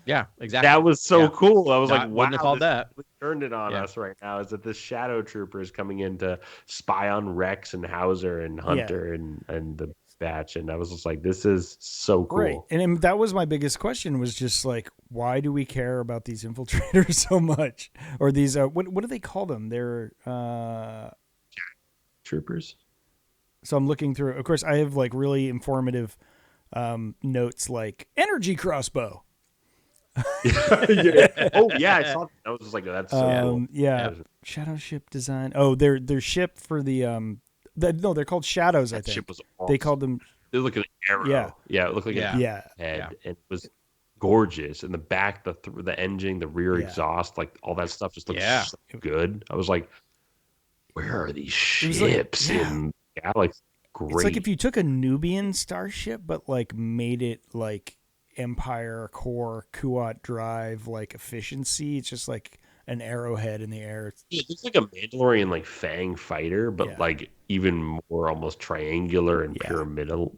Yeah, exactly. That was so cool. I was like, wow, called that. Turned it on us right now. Is that this Shadow Trooper is coming in to spy on Rex and Hauser and Hunter and the batch, and I was just like, this is so cool. Right. And that was my biggest question, was just why do we care about these infiltrators so much? Or these what do they call them? They're troopers. So I'm looking through, of course I have really informative notes like energy crossbow. Oh yeah, I saw that. I was just like, that's so cool. Yeah. Shadow ship design. Oh, their ship for the no, they're called Shadows. I think ship was awesome. They called them. It looked like an arrow. Yeah, it looked like a head. And it was gorgeous. In the back, the engine, the rear exhaust, all that stuff just looked so good. I was like, where are these ships in the galaxy? Great. It's like if you took a Nubian starship, but made it Empire core Kuat drive efficiency. It's just an arrowhead in the air. It looks like a Mandalorian Fang fighter, but even more almost triangular and pyramidal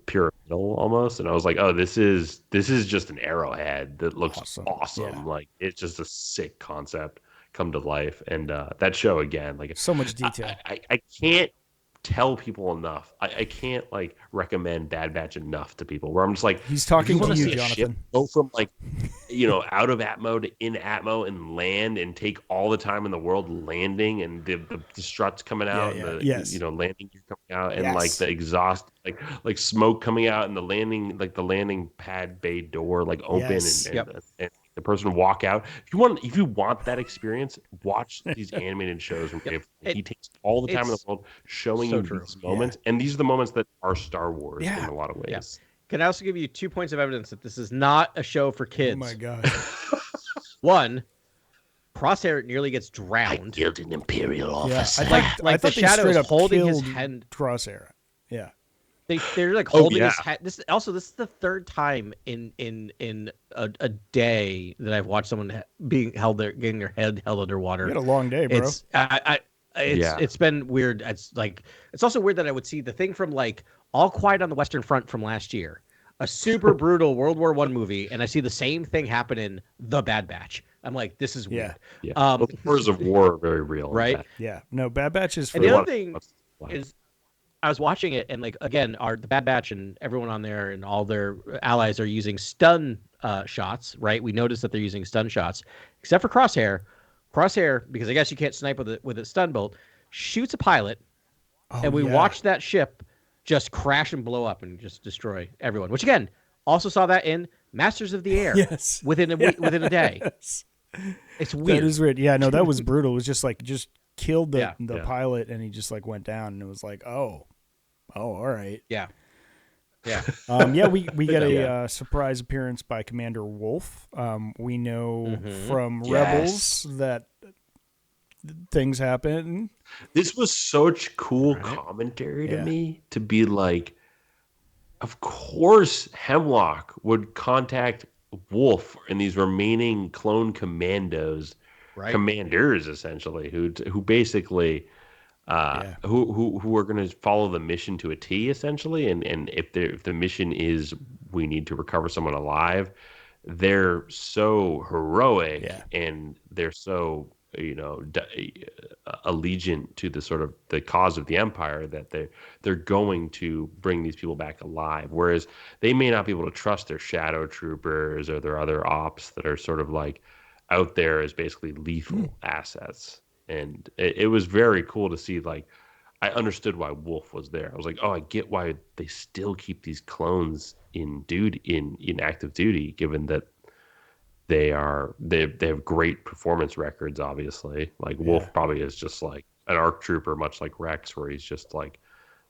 almost. And I was like, oh, this is just an arrowhead that looks awesome. Yeah. It's just a sick concept come to life. And that show again, so much detail. I can't tell people enough. I can't recommend Bad Batch enough to people, where I'm just like, he's talking to you, Jonathan. Go from out of Atmo to in Atmo and land and take all the time in the world landing, and the struts coming out, and the landing gear coming out, and the exhaust like smoke coming out, and the landing pad bay door open, and the person walk out. If you want that experience, watch these animated shows where he takes all the time in the world showing you these moments, and these are the moments that are Star Wars in a lot of ways. Yeah. Can I also give you 2 points of evidence that this is not a show for kids? Oh my god! One, Crosshair nearly gets drowned. I killed an Imperial officer. I thought the Shadow is holding his head. Crosshair. Yeah. They're holding his head. This is the third time in a day that I've watched someone getting their head held underwater. You had a long day, bro. It's been weird. It's also weird that I would see the thing from All Quiet on the Western Front from last year, a super brutal World War I movie, and I see the same thing happen in The Bad Batch. I'm like, this is weird. Yeah. Well, the horrors of war are very real. Right? Yeah. No, Bad Batch is. And the other thing is, I was watching it, and like again, the Bad Batch and everyone on there and all their allies are using stun shots, right? We noticed that they're using stun shots, except for Crosshair. Crosshair, because I guess you can't snipe with a stun bolt, shoots a pilot, and we watch that ship just crash and blow up and just destroy everyone. Which again, also saw that in Masters of the Air. Yes. Within a day. Yes. It's weird. That is weird. Yeah, no, that was brutal. It was just like killed the pilot, and he just like went down, and it was like, oh, all right. Yeah. Yeah. We get a surprise appearance by Commander Wolf. We know from Rebels that things happen. This was such cool commentary to me, to be like, of course Hemlock would contact Wolf and these remaining clone commanders essentially, who basically who are going to follow the mission to a T, essentially, and if the mission is we need to recover someone alive, they're so heroic and they're so allegiant to the sort of the cause of the Empire that they're going to bring these people back alive, whereas they may not be able to trust their shadow troopers or their other ops that are sort of like out there as basically lethal assets. And it was very cool to see. Like, I understood why Wolf was there. I was like, oh, I get why they still keep these clones in active duty, given that they have great performance records. Obviously, like Wolf probably is just like an ARC trooper, much like Rex, where he's just like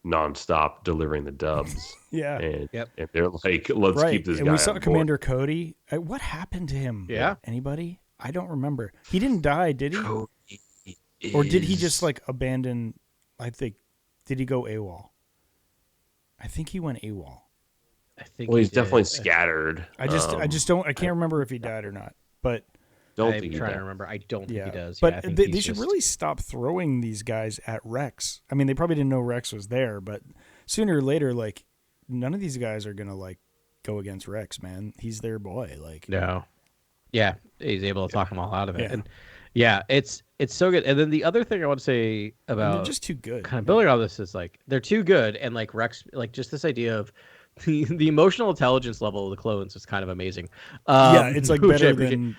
nonstop delivering the dubs. And they're like, let's keep this guy. And we saw Commander Cody. What happened to him? Yeah, anybody? I don't remember. He didn't die, did he? Or did he just like abandon? I think, did he go AWOL? I think he went AWOL. I think. Well, he's definitely scattered. I just don't. I can't remember if he died or not. But I'm trying to remember. I don't think he does. But they should really stop throwing these guys at Rex. I mean, they probably didn't know Rex was there, but sooner or later, like, none of these guys are gonna like go against Rex. Man, he's their boy. Like, no. Yeah, he's able to talk them all out of it. And it's so good. And then the other thing I want to say about they're just too good. Kind of building on this is like they're too good, and like Rex, like just this idea of the emotional intelligence level of the clones is kind of amazing. It's like better than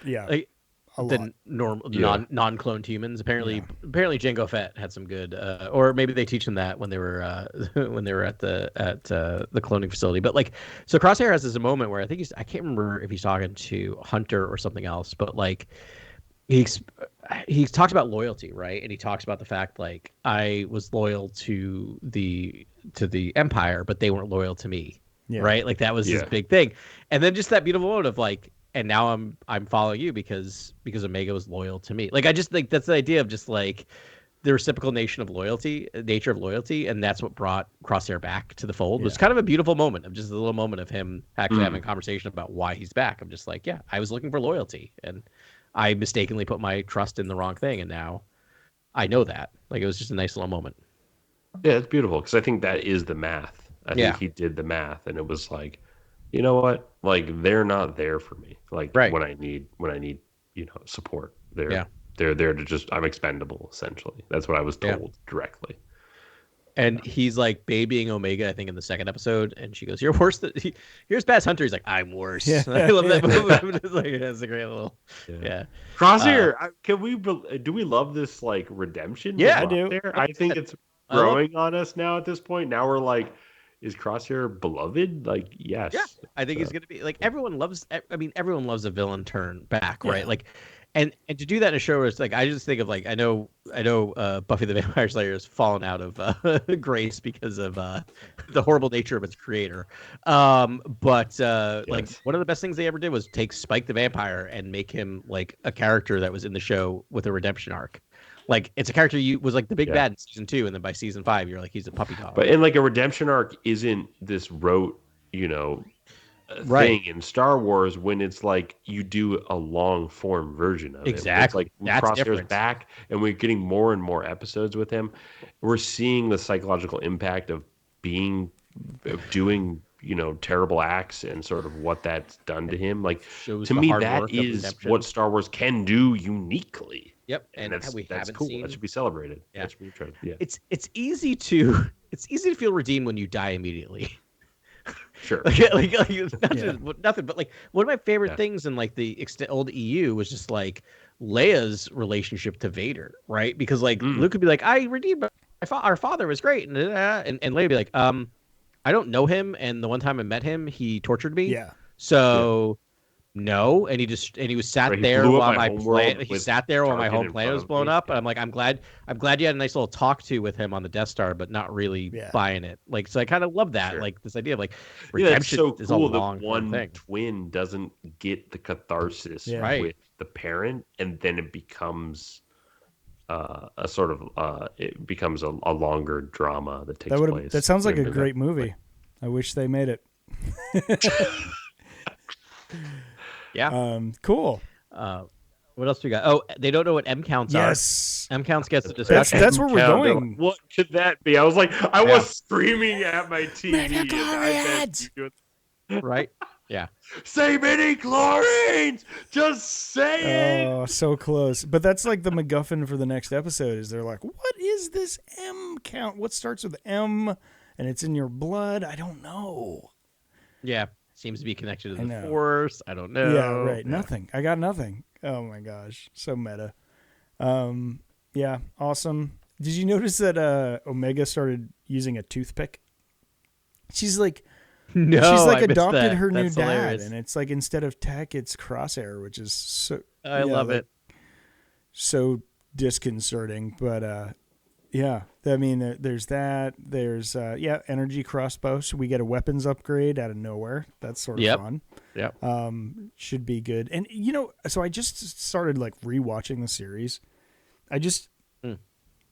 than normal non-cloned humans. Apparently Jango Fett had some good, or maybe they teach them that when they were at the cloning facility. But like, so Crosshair has this moment where I think I can't remember if he's talking to Hunter or something else, but like he talks about loyalty, right? And he talks about the fact like I was loyal to the Empire, but they weren't loyal to me, right? Like that was his big thing. And then just that beautiful moment of like, and now I'm following you because Omega was loyal to me. Like I just think that's the idea of just like the reciprocal nature of loyalty, and that's what brought Crosshair back to the fold. It was kind of a beautiful moment of just a little moment of him actually having a conversation about why he's back. I'm just like, I was looking for loyalty, and I mistakenly put my trust in the wrong thing, and now I know that. Like it was just a nice little moment. Yeah, it's beautiful because I think that is the math. I think he did the math, and it was like, you know what? Like they're not there for me. Like when I need support. They're there to just I'm expendable essentially. That's what I was told directly. And he's like babying Omega, I think, in the second episode, and she goes, "You're worse than you're as bad as Hunter." He's like, "I'm worse." Yeah. I love that movie. It's like that's a great little Crosshair. Do we love this like redemption? Yeah, I do. I think it's growing on us now. At this point, now we're like, is Crosshair beloved? Like, yes. Yeah, I think he's gonna be like everyone loves. I mean, everyone loves a villain turn back, right? Like. And to do that in a show where it's like I just think of like I know Buffy the Vampire Slayer has fallen out of grace because of the horrible nature of its creator. But like one of the best things they ever did was take Spike the Vampire and make him like a character that was in the show with a redemption arc. Like it's a character was like the big bad in season 2, and then by season 5 you're like he's a puppy dog. But in like a redemption arc isn't this rote, thing in Star Wars when it's like you do a long form version of it. Exactly. It's like Crosshair's back and we're getting more and more episodes with him. We're seeing the psychological impact of doing terrible acts and sort of what that's done to him. Like, shows to the me, hard that work of is redemption. what Star Wars can do uniquely. Yep, and that's we that's haven't cool. seen. That should be celebrated. Yeah, yeah. It's easy to feel redeemed when you die immediately. Sure. Nothing, but like one of my favorite things in like the old EU was just like Leia's relationship to Vader, right? Because like Luke would be like, I redeemed our father was great, and Leia would be like, I don't know him, and the one time I met him, he tortured me. Yeah. So no, and he was sat there while my planet. He sat there while my home planet was blown up, and I'm like, I'm glad you had a nice little talk to with him on the Death Star, but not really buying it. Like, so I kind of love that, like this idea of like redemption so is cool a long that one thing. twin doesn't get the catharsis with the parent, and then it becomes a sort of it becomes a longer drama that takes place. That sounds like a great movie. I wish they made it. Yeah. Cool. What else do we got? Oh, they don't know what M counts are. Yes. M counts gets the discussion. That's where we're going. What could that be? I was like, I was screaming at my TV. Right? Yeah. Say midi-chlorians! Just say it! Oh, so close. But that's like the MacGuffin for the next episode is they're like, what is this M count? What starts with M and it's in your blood? I don't know. Yeah. Seems to be connected to the Force. I don't know. Yeah, right. Yeah. Nothing. I got nothing. Oh my gosh. So meta. Yeah, awesome. Did you notice that Omega started using a toothpick? She's like adopted her new dad, hilarious. And it's like instead of Tech, it's Crosshair, which is so I love it. So disconcerting, but yeah, I mean, there's that. There's energy crossbow. So we get a weapons upgrade out of nowhere. That's sort of fun. Yeah. Should be good. And so I just started like rewatching the series. I just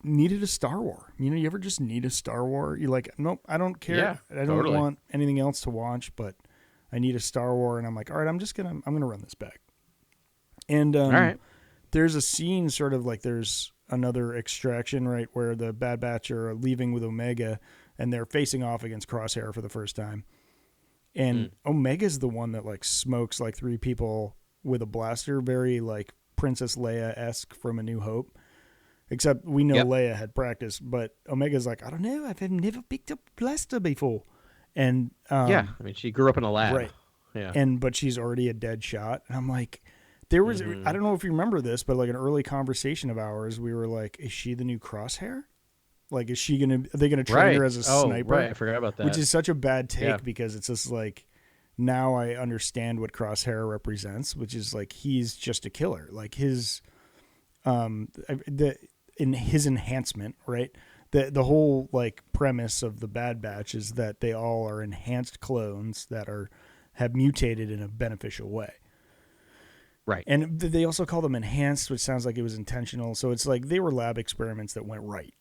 needed a Star War. You ever just need a Star War? You're like, nope, I don't care. Yeah, I don't want anything else to watch, but I need a Star War. And I'm like, all right, I'm gonna run this back. And all right. There's a scene sort of like there's another extraction, right, where the Bad Batch are leaving with Omega and they're facing off against Crosshair for the first time. And Omega's the one that like smokes like 3 people with a blaster, very like Princess Leia-esque from A New Hope. Except we know Leia had practice, but Omega's like, I don't know, I've never picked up a blaster before. And I mean, she grew up in a lab. Right. Yeah. But she's already a dead shot. And I'm like, there was, I don't know if you remember this, but like an early conversation of ours, we were like, is she the new Crosshair? Like, are they going to train her as a sniper? Right. I forgot about that. Which is such a bad take because it's just like, now I understand what Crosshair represents, which is like, he's just a killer. Like his, in his enhancement, right? The whole like premise of the Bad Batch is that they all are enhanced clones that have mutated in a beneficial way. Right. And they also call them enhanced, which sounds like it was intentional. So it's like they were lab experiments that went right.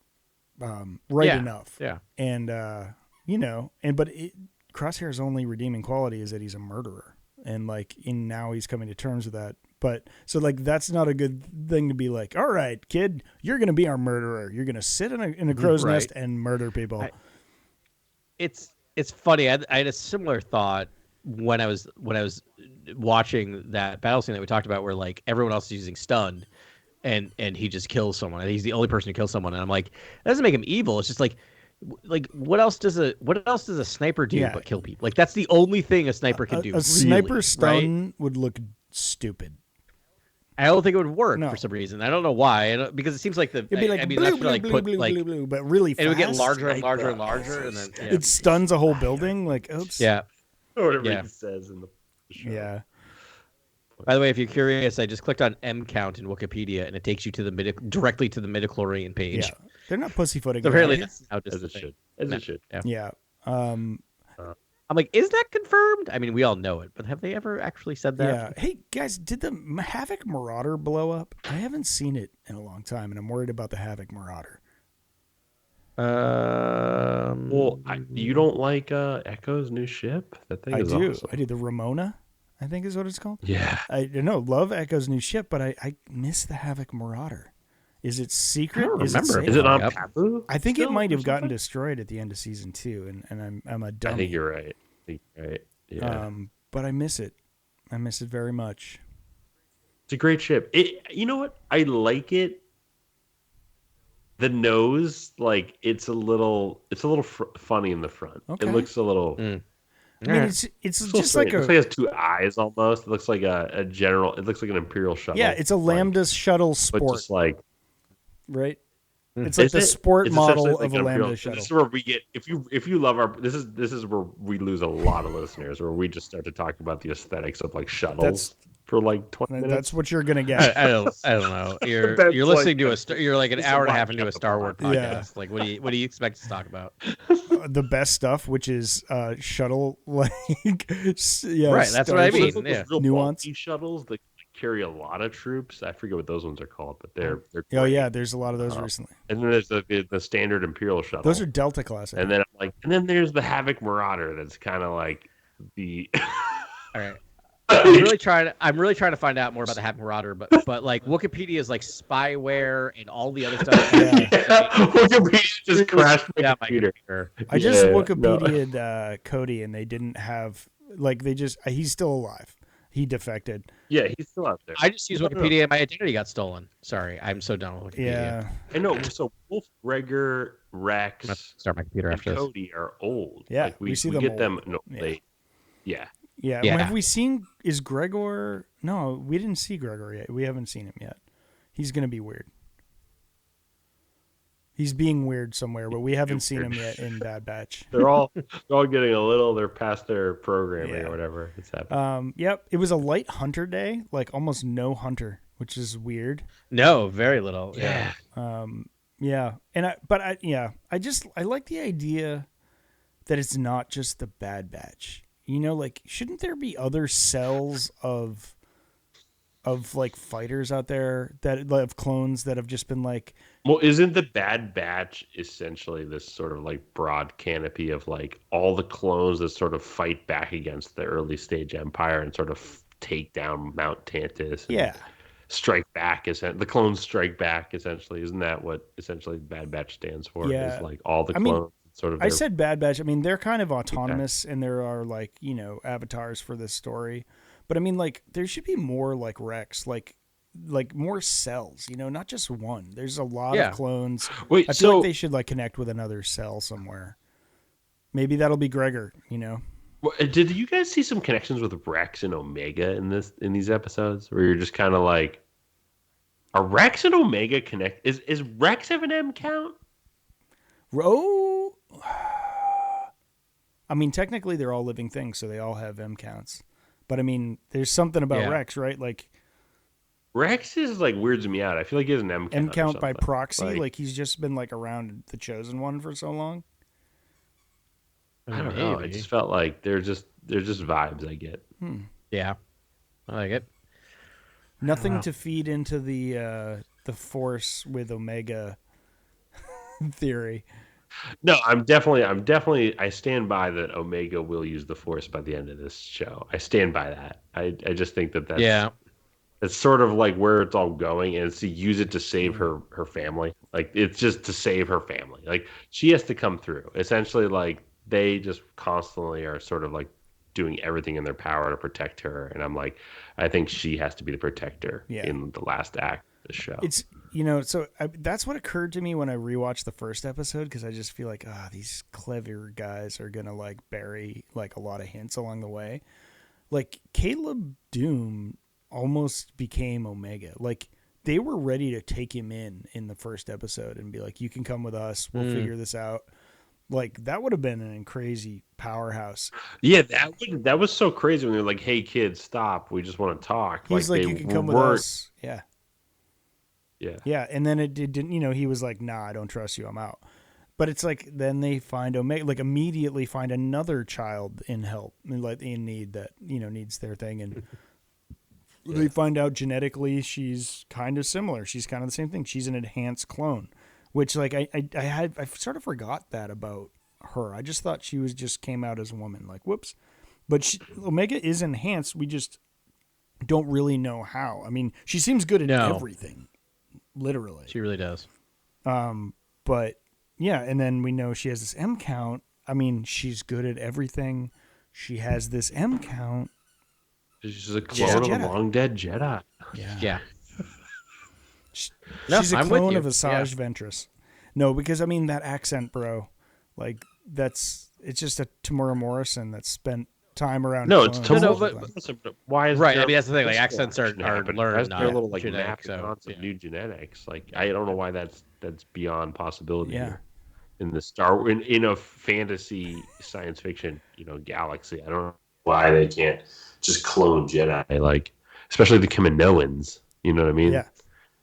Enough. Yeah. And, Crosshair's only redeeming quality is that he's a murderer. And like, now he's coming to terms with that. But so like, that's not a good thing to be like, all right, kid, you're going to be our murderer. You're going to sit in a crow's nest and murder people. It's funny. I had a similar thought when I was watching that battle scene that we talked about where like everyone else is using stun and he just kills someone. He's the only person who kills someone. And I'm like, that doesn't make him evil. It's just like what else does a sniper do but kill people? Like that's the only thing a sniper can do. A sniper stun would look stupid. I don't think it would work for some reason. I don't know why. Because it seems like it'd be like blue, but really fast. It would get larger and larger and larger, and then it stuns a whole building. Like, oops. Yeah. Or whatever he says in the show. Yeah. By the way, if you're curious, I just clicked on M count in Wikipedia, and it takes you to directly to the midichlorian page. Yeah. They're not pussyfooting. So apparently, that's how as it should. As it should. Yeah. I'm like, is that confirmed? I mean, we all know it, but have they ever actually said that? Yeah. Hey, guys, did the Havoc Marauder blow up? I haven't seen it in a long time, and I'm worried about the Havoc Marauder. Well, you don't like Echo's new ship? That thing is awesome. I do. The Ramona, I think is what it's called. Yeah. I love Echo's new ship, but I miss the Havoc Marauder. Is it secret? I don't remember. Is it on Pabu? I think it might have gotten destroyed at the end of season 2, and I'm a dummy. I think you're right. Right. Yeah. But I miss it. I miss it very much. It's a great ship. You know what? I like it. The nose, like it's a little funny in the front. Okay. It looks a little. I mean, it's just like it looks like it has two eyes almost. It looks like a general. It looks like an Imperial shuttle. Yeah, it's a Lambda shuttle sport. But just like right. It's like the sport model of a Lambda shuttle. This is where we get if you love our this is where we lose a lot of listeners, where we just start to talk about the aesthetics of like shuttles for like 20 minutes. That's what you're gonna get. I don't know. You're listening to you're like an hour and a half into a Star Wars podcast. Yeah. Like what do you expect to talk about? The best stuff, which is shuttle like right. That's what I mean. Yeah. Nuance shuttles that carry a lot of troops. I forget what those ones are called, but they're great. Oh yeah, there's a lot of those recently. And then there's the standard Imperial shuttle. Those are Delta class. And then there's the Havoc Marauder. That's kind of like the. All right. I'm really trying to find out more about the Havoc Marauder, but like Wikipedia is like spyware and all the other stuff. Wikipedia just crashed my computer. I just Wikipedia'd Cody, and they didn't have he's still alive. He defected. Yeah, he's still out there. I just used Wikipedia and my identity got stolen. Sorry, I'm so done with Wikipedia. Yeah. I know. So Wolf, Gregor, Rex, start my computer after and Cody are old. Yeah, like we see them them get old. them. No, yeah. Have we seen? Is Gregor? No, we didn't see Gregor yet. We haven't seen him yet. He's gonna be weird. He's being weird somewhere, but we haven't seen him yet in Bad Batch. They're all getting a little. They're past their programming or whatever. It's happening. Yep. It was a light hunter day, like almost no hunter, which is weird. No, very little. Yeah. Yeah. And I like the idea that it's not just the Bad Batch. You know, like shouldn't there be other cells of like fighters out there that have clones that have just been like. Well, isn't the Bad Batch essentially this sort of like broad canopy of like all the clones that sort of fight back against the early stage Empire and sort of take down Mount Tantus? And strike back. The clones strike back. Essentially, isn't that what essentially Bad Batch stands for? Yeah. Is like all the clones. Sort of. I said Bad Batch. I mean, they're kind of autonomous, and there are like avatars for this story. But I mean, like there should be more like Rex, like more cells, not just one. There's a lot of clones. Wait, I feel like they should like connect with another cell somewhere. Maybe that'll be Gregor, Well, did you guys see some connections with Rex and Omega in these episodes, where you're just kind of like, are Rex and Omega connect? Is Rex have an M count? Oh, I mean, technically they're all living things, so they all have M counts. But I mean, there's something about Rex, right? Like Rex is like weirds me out. I feel like he has an M count. M count by proxy, like he's just been like around the Chosen One for so long. I don't know. I just felt like they're just vibes I get. Yeah, I like it. Nothing to feed into the Force with Omega theory. No, I'm definitely. I stand by that. Omega will use the Force by the end of this show. I stand by that. I just think that's it's sort of like where it's all going, and it's to use it to save her family. Like it's just to save her family. Like she has to come through. Essentially, like they just constantly are sort of like doing everything in their power to protect her, and I'm like, I think she has to be the protector in the last act of the show. It's that's what occurred to me when I rewatched the first episode, because I just feel like these clever guys are gonna like bury like a lot of hints along the way. Like Caleb Doom almost became Omega. Like they were ready to take him in the first episode and be like, you can come with us, we'll figure this out. Like that would have been an crazy powerhouse. Yeah, that was so crazy when they're like, "Hey, kids, stop! We just want to talk." He's like, "You can come with us." Yeah. Yeah. And then it didn't. He was like, "Nah, I don't trust you. I'm out." But it's like then they find Omega, like immediately find another child in help, like in need that needs their thing, and they find out genetically she's kind of similar. She's kind of the same thing. She's an enhanced clone. Which like I sort of forgot that about her. I just thought she just came out as a woman. Like whoops, but Omega is enhanced. We just don't really know how. I mean, she seems good at everything, literally. She really does. But yeah, and then we know she has this M count. I mean, she's good at everything. she has this M count. She's a clone of a long dead Jedi. Yeah. She's a clone of Asajj Ventress. No, because I mean that accent, bro. Like it's just a Tamora Morrison that spent time around. No, it's Tamora. But why is right? I mean, that's the thing. Like accents are learned, not little like genetic. So new genetics. Like I don't know why that's beyond possibility. Yeah. In the in a fantasy science fiction, galaxy. I don't know why they can't just clone Jedi, like especially the Kaminoans. You know what I mean? Yeah.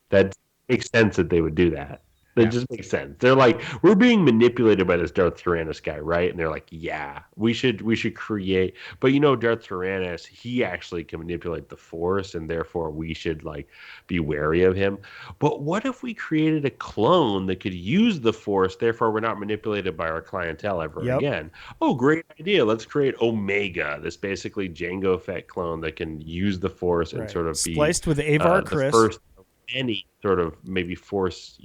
That makes sense that they would do that. That just makes sense. They're like, we're being manipulated by this Darth Tyrannus guy, right? And they're like, yeah, we should create. But Darth Tyrannus, he actually can manipulate the Force, and therefore we should like be wary of him. But what if we created a clone that could use the Force? Therefore, we're not manipulated by our clientele ever again. Oh, great idea! Let's create Omega, this basically Jango Fett clone that can use the Force and sort of spliced with Avar Kriss. The first any sort of maybe Force,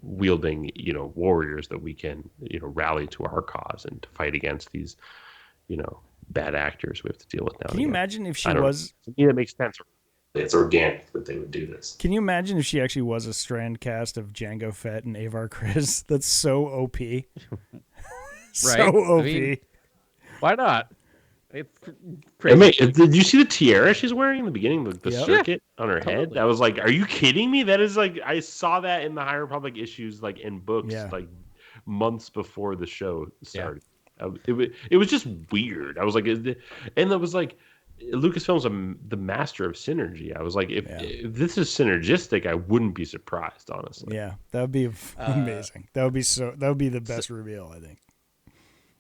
wielding, warriors that we can, rally to our cause and to fight against these, bad actors we have to deal with now. Can you imagine if she was? Yeah, it makes sense. It's organic that they would do this. Can you imagine if she actually was a strand cast of Jango Fett and Avar Kriss? That's so OP. So OP. I mean, why not? It's crazy. Did you see the tiara she's wearing in the beginning? The circuit on her head? I was like, are you kidding me? That is like, I saw that in the High Republic issues, like in books, like months before the show started. It was just weird. I was like, and it was like, Lucasfilm's the master of synergy. I was like, if this is synergistic, I wouldn't be surprised, honestly. Yeah, that would be amazing. That would be the best reveal, I think.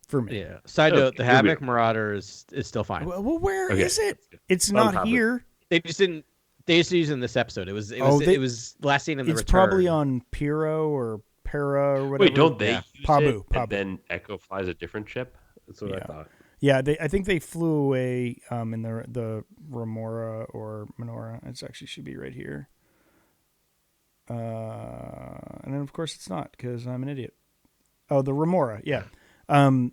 For me. Yeah. Side note: the Havoc Marauder is still fine. Well, where is it? It's not here. They just didn't. They just used it in this episode. It was last seen in the Return. It's probably on Piro or Para or whatever. Wait, don't they use Pabu, it? And then Echo flies a different ship. That's what I thought. Yeah, I think they flew away in the Remora or Menorah. It actually should be right here. And then of course it's not because I'm an idiot. Oh, the Remora. Yeah. I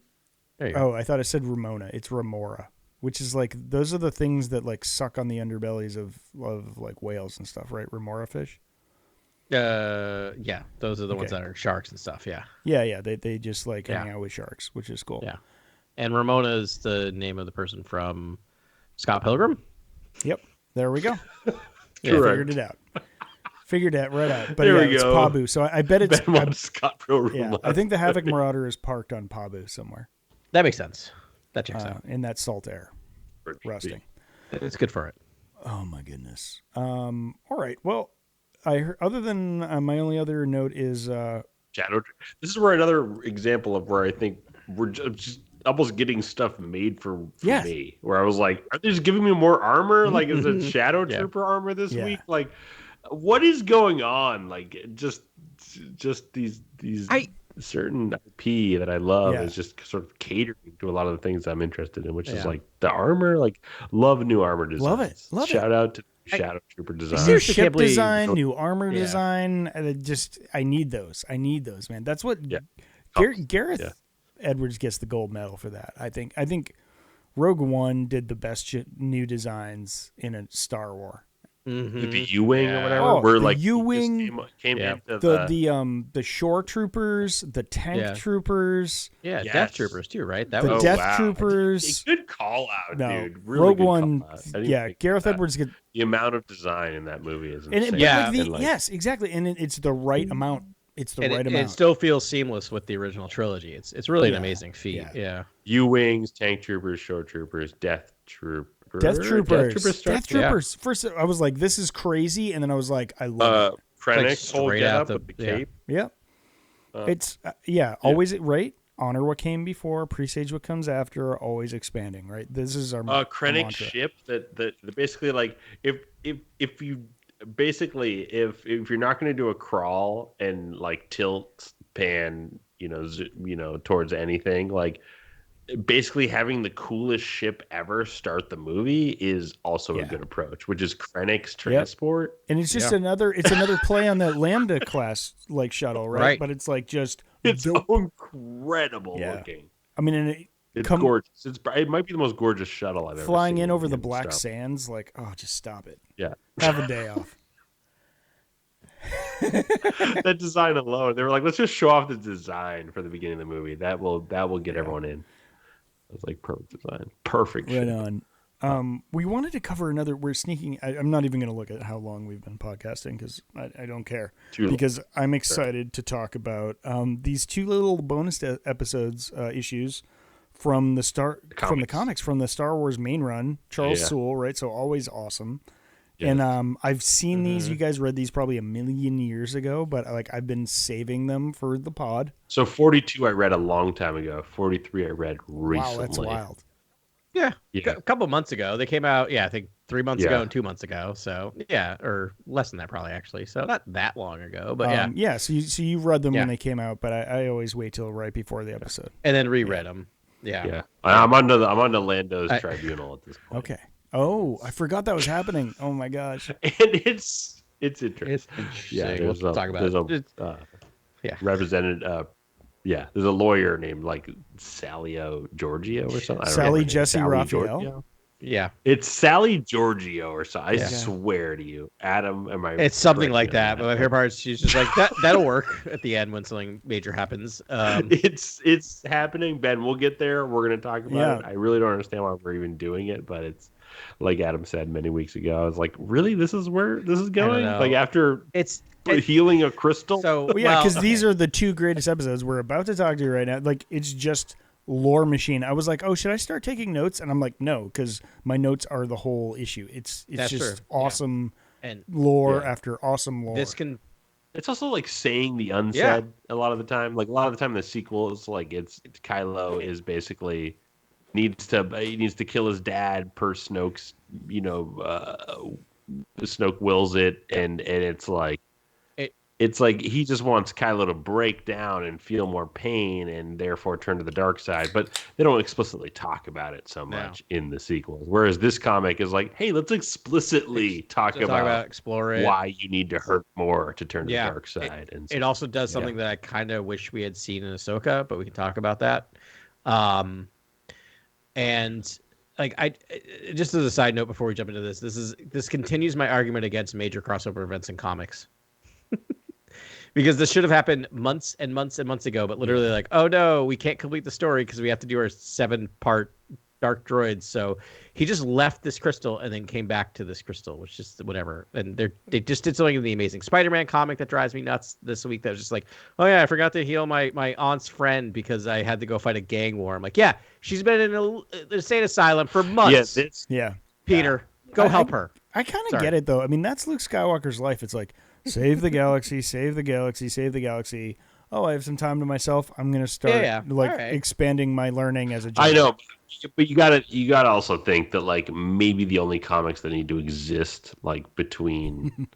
thought I said Ramona. It's Remora, which is like those are the things that like suck on the underbellies of like whales and stuff, right? Remora fish. Yeah, those are the ones that are sharks and stuff. Yeah. Yeah. They just like hang out with sharks, which is cool. Yeah, and Ramona is the name of the person from Scott Pilgrim. Yep, there we go. Figured it out. Figured that right out. But it's Pabu. So I bet it's Scott Pilgrim. Yeah, I think the Havoc Marauder is parked on Pabu somewhere. That makes sense. That checks out. In that salt air, rusting. It's good for it. Oh my goodness. All right. Well, I heard, other than my only other note is Shadow. This is where another example of where I think we're just almost getting stuff made for me. Where I was like, are they just giving me more armor? Like, is it Shadow Trooper armor this week? Like, what is going on? Like, just these certain IP that I love is just sort of catering to a lot of the things I'm interested in, which is like the armor. Like, love new armor design. Love it. Shout out to Shadow Trooper design. New ship design, new armor design. I need those, man. That's what Gareth Edwards gets the gold medal for that. I think Rogue One did the best new designs in a Star Wars. Mm-hmm. The U-wing or whatever, where like U-wing came into the shore troopers, the tank troopers, Death Troopers too, right? That was Death Troopers. Good call out, dude. Really Rogue good One. Yeah, Gareth Edwards get the amount of design in that movie is insane. Yes, exactly, and it's the right amount. It's the right amount. It still feels seamless with the original trilogy. It's really an amazing feat. Yeah. U-wings, tank troopers, shore troopers, Death Troopers. Death Troopers. First, I was like, "This is crazy," and then I was like, "I love it." Krennic's whole getup with the cape. Yep. It's always right. Honor what came before, presage what comes after. Always expanding. Right. This is our Krennic's ship that basically like if you basically if you're not going to do a crawl and like tilt pan towards anything like. Basically having the coolest ship ever start the movie is also a good approach, which is Krennic's transport. And it's just another play on that Lambda class like shuttle, right? But it's like just it's so incredible looking. I mean, and It's gorgeous. It might be the most gorgeous shuttle I've ever seen. Flying in over the black sands, like, oh, just stop it. Yeah. Have a day off. That design alone, they were like, let's just show off the design for the beginning of the movie. That will get everyone in. It was like perfect design. Perfect. Right on. We wanted to cover another. We're sneaking. I'm not even going to look at how long we've been podcasting because I don't care. Because I'm excited to talk about these two little bonus episodes issues from the comics from the Star Wars main run. Charles Soule, right? So always awesome. Yes. And I've seen these. You guys read these probably a million years ago, but I've been saving them for the pod. So 42 I read a long time ago. 43 I read recently. Wow, that's wild. Yeah, a couple months ago. They came out, I think 3 months ago and 2 months ago. So, or less than that probably, actually. So, not that long ago, but yeah. So you read them when they came out, but I always wait till right before the episode. And then reread them. Yeah. Yeah. I'm on the Lando's tribunal at this point. Okay. Oh, I forgot that was happening. Oh, my gosh. And it's interesting. Yeah, we'll talk about it. Represented... there's a lawyer named like Salio Giorgio or something. Sally Jesse Raphael. Giorgio? Yeah, it's Sally Giorgio or something. I swear to you, Adam. It's something like that. But my favorite part is she's just like that'll work at the end when something major happens. It's happening, Ben. We'll get there. We're gonna talk about it. I really don't understand why we're even doing it, but it's like Adam said many weeks ago. I was like, really, this is where this is going? Like after it's healing a crystal. So because these are the two greatest episodes we're about to talk to you right now. Like it's just lore machine. I was like, oh, should I start taking notes? And I'm like, no, because my notes are the whole issue. It's just awesome and lore after awesome lore. It's also like saying the unsaid a lot of the time. Like a lot of the time in the sequels, like it's Kylo is basically needs to kill his dad per Snoke's, Snoke wills it, and it's like it's like he just wants Kylo to break down and feel more pain and therefore turn to the dark side. But they don't explicitly talk about it so much in the sequels. Whereas this comic is like, hey, let's explicitly talk about explore it. Why you need to hurt more to turn to the dark side. It also does something that I kind of wish we had seen in Ahsoka, but we can talk about that. And like I just as a side note before we jump into this continues my argument against major crossover events in comics. Because this should have happened months and months and months ago, but literally like, oh no, we can't complete the story because we have to do our 7-part Dark Droids. So he just left this crystal and then came back to this crystal, which is whatever. And they just did something in the Amazing Spider-Man comic that drives me nuts this week. That was just like, oh yeah, I forgot to heal my aunt's friend because I had to go fight a gang war. I'm like, yeah, she's been in an insane asylum for months. Peter, go help her. I kind of get it though. I mean, that's Luke Skywalker's life. It's like, save the galaxy, save the galaxy, save the galaxy. Oh, I have some time to myself. I'm going to start expanding my learning as a Jedi. I know, but you gotta also think that like maybe the only comics that need to exist like between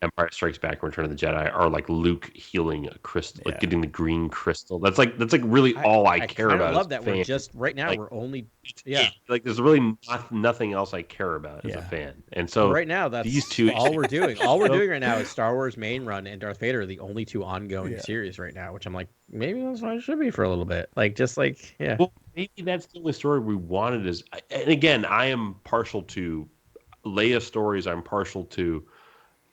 Empire Strikes Back and Return of the Jedi are like Luke healing a crystal, like getting the green crystal. That's like really all I care about. I love that. We're just right now. Like, we're only like there's really nothing else I care about as a fan. And so right now, that's these two. All we're doing. All we're doing right now is Star Wars main run and Darth Vader are the only two ongoing series right now. Which I'm like, maybe that's what it should be for a little bit. Like Well, maybe that's the only story we wanted. And again, I am partial to Leia stories. I'm partial to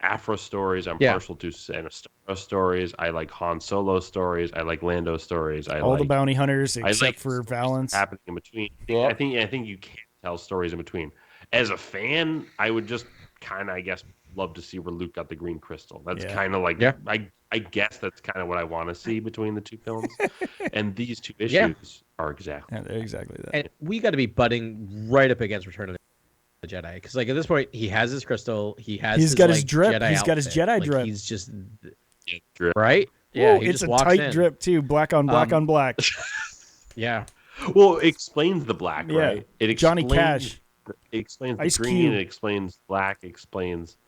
Afro stories. I'm partial to Anastasia stories. I like Han Solo stories. I like Lando stories. I like the bounty hunters except for Valance happening in between. Yeah. I think you can't tell stories in between. As a fan, I would just kind of, I guess, love to see where Luke got the green crystal. That's kind of like I guess that's kind of what I want to see between the two films. And these two issues are exactly that. And we got to be butting right up against Return of the Jedi, because like at this point he has his crystal, he's got his drip, he's got his Jedi drip, he's just right. Yeah, it's a tight drip too, black on black on black. Yeah, well, it explains the black, right? It explains Johnny Cash. It explains Ice the green. Cube. It explains black. It explains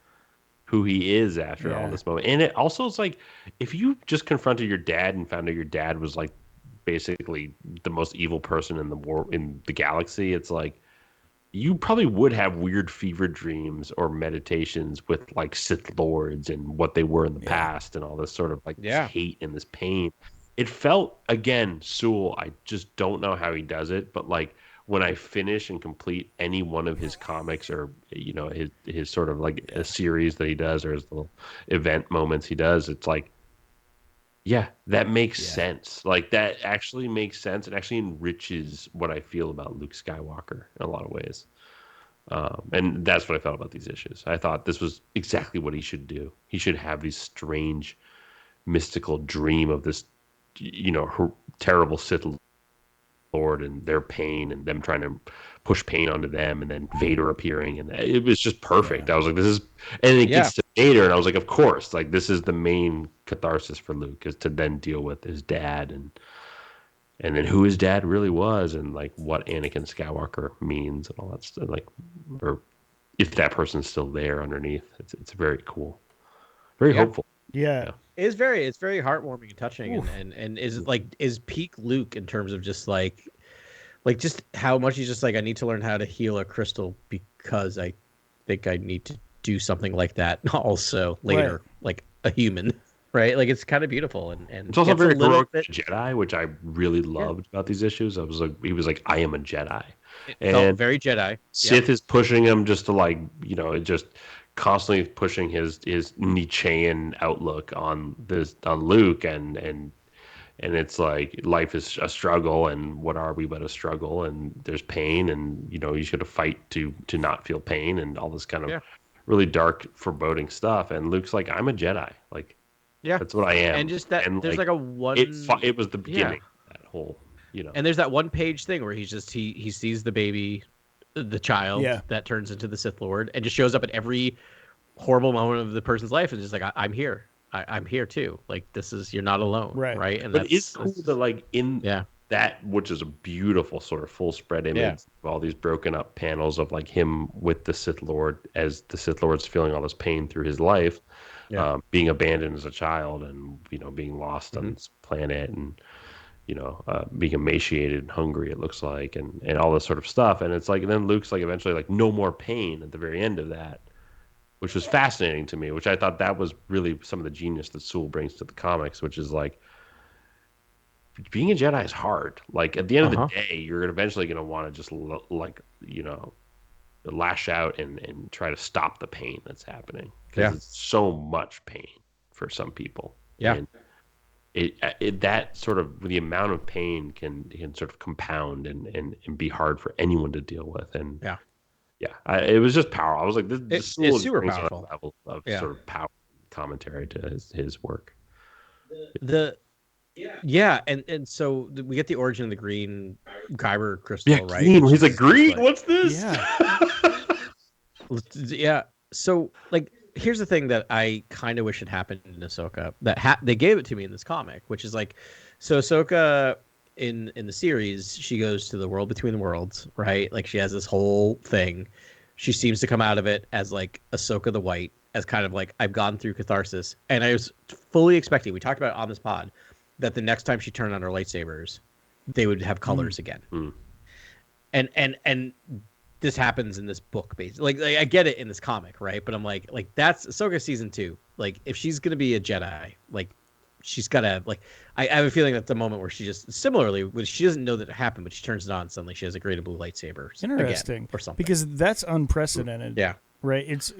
who he is after all this moment. And it also is like if you just confronted your dad and found out your dad was like basically the most evil person in the galaxy, it's like you probably would have weird fever dreams or meditations with like Sith Lords and what they were in the past and all this sort of like this hate and this pain. it felt, again, Sewell, I just don't know how he does it, but like when I finish and complete any one of his comics, or his sort of like a series that he does, or his little event moments he does, it's like, yeah, that makes sense. Like that actually makes sense. It actually enriches what I feel about Luke Skywalker in a lot of ways. And that's what I felt about these issues. I thought this was exactly what he should do. He should have these strange, mystical dream of this, terrible Sith Lord and their pain, and them trying to push pain onto them, and then Vader appearing, and it was just perfect. I was like, this is, and it gets to Vader, and I was like, of course, like this is the main catharsis for Luke, is to then deal with his dad, and then who his dad really was, and like what Anakin Skywalker means, and all that stuff, like, or if that person's still there underneath. It's very cool, very hopeful. Yeah. It's very heartwarming and touching, and is peak Luke in terms of just like just how much he's just like, I need to learn how to heal a crystal because I think I need to do something like that also later, like a human, right? Like it's kind of beautiful, and it's also very heroic Jedi, which I really loved about these issues. I was like, he was like, I am a Jedi, it felt very Jedi. Sith is pushing him just to like, just constantly pushing his Nietzschean outlook on Luke, and it's like life is a struggle, and what are we but a struggle, and there's pain, and you should have fight to not feel pain, and all this kind of really dark, foreboding stuff. And Luke's like, I'm a Jedi, like that's what I am. And just that, and there's like a one. It was the beginning, that whole And there's that one page thing where he's just he sees the baby, the child that turns into the Sith Lord, and just shows up at every horrible moment of the person's life, and just like, I'm here. I'm here too. Like this is, you're not alone, right? And but it's cool that like in that, which is a beautiful sort of full spread image of all these broken up panels of like him with the Sith Lord, as the Sith Lord's feeling all this pain through his life, being abandoned as a child, and being lost on this planet, and being emaciated and hungry, it looks like, and all this sort of stuff. And it's like, and then Luke's like eventually like, no more pain at the very end of that, which was fascinating to me, which I thought that was really some of the genius that Sewell brings to the comics, which is like, being a Jedi is hard. Like at the end of the day, you're eventually going to want to just lash out and try to stop the pain that's happening, because it's so much pain for some people. And that sort of, the amount of pain can sort of compound and be hard for anyone to deal with. And it was just powerful. I was like, this it's super powerful level of sort of power commentary to his work. And so we get the origin of the green kyber crystal, right? Green. He's like, green? What's this? So like, here's the thing that I kind of wish had happened in Ahsoka, that they gave it to me in this comic, which is like, so Ahsoka in the series, she goes to the world between the worlds, right? Like she has this whole thing. She seems to come out of it as like Ahsoka the White, as kind of like, I've gone through catharsis. And I was fully expecting, we talked about it on this pod, that the next time she turned on her lightsabers, they would have colors again. And this happens in this book, basically. Like I get it in this comic, right? But I'm like that's Ahsoka season 2. Like if she's gonna be a Jedi, like she's gotta, like, I have a feeling that's the moment where she just, similarly, she doesn't know that it happened, but she turns it on, suddenly she has a green and blue lightsaber. Interesting, again, or something, because that's unprecedented. Right. It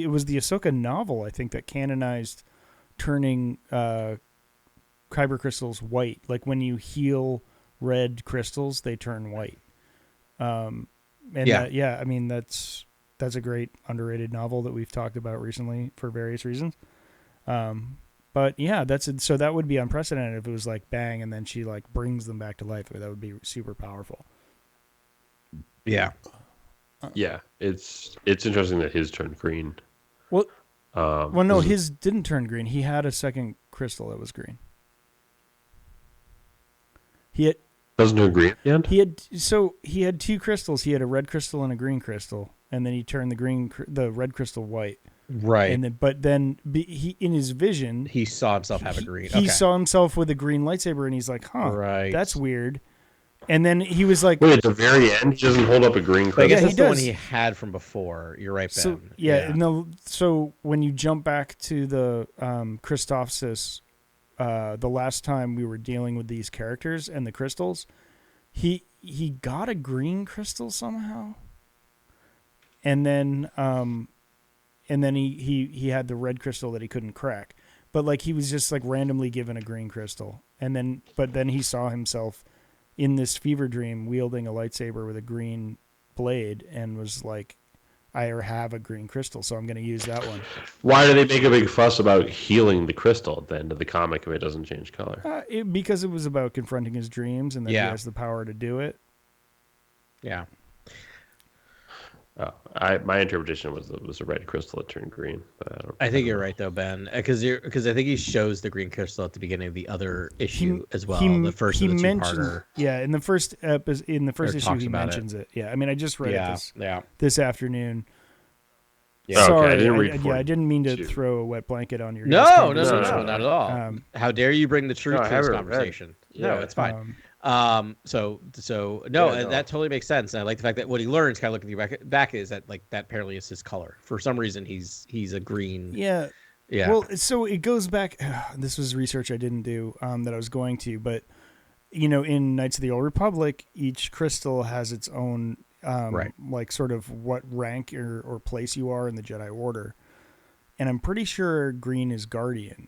was the Ahsoka novel, I think, that canonized turning kyber crystals white. Like when you heal red crystals, they turn white. I mean, that's a great underrated novel that we've talked about recently for various reasons. But yeah, so that would be unprecedented if it was like bang, and then she like brings them back to life. That would be super powerful. Yeah. It's interesting that his turned green. Well, no, his didn't turn green. He had a second crystal that was green. Doesn't turn green at the end? He had two crystals. He had a red crystal and a green crystal, and then he turned the red crystal white. Right. And then, he in his vision, he saw himself have a green. He saw himself with a green lightsaber, and he's like, right, that's weird. And then he was like, wait, at the very end, he doesn't hold up a green crystal. I guess that's the one he had from before. You're right, Ben. So when you jump back to the Christophsis the last time we were dealing with these characters and the crystals, he got a green crystal somehow, and then he had the red crystal that he couldn't crack, but like he was just like randomly given a green crystal, but then he saw himself in this fever dream wielding a lightsaber with a green blade and was like, I have a green crystal, so I'm going to use that one. Why do they make a big fuss about healing the crystal at the end of the comic if it doesn't change color? Because it was about confronting his dreams, and that he has the power to do it. Yeah. Oh, my interpretation was it was a red crystal that turned green. But I think you're right though, Ben, because I think he shows the green crystal at the beginning of the other issue as well. The first of the two-parter. Yeah, in the first issue he mentions it. Yeah, I mean I just read it this afternoon. Yeah. Sorry, okay, I didn't mean to throw a wet blanket on your. No, not at all. How dare you bring the truth to this conversation? No, it's fine. So that totally makes sense. And I like the fact that what he learns, kind of looking back, is that like that apparently is his color. For some reason, he's a green. Yeah. Yeah. Well, so it goes back. This was research I didn't do that I was going to, but in Knights of the Old Republic, each crystal has its own like sort of what rank or place you are in the Jedi Order, and I'm pretty sure green is Guardian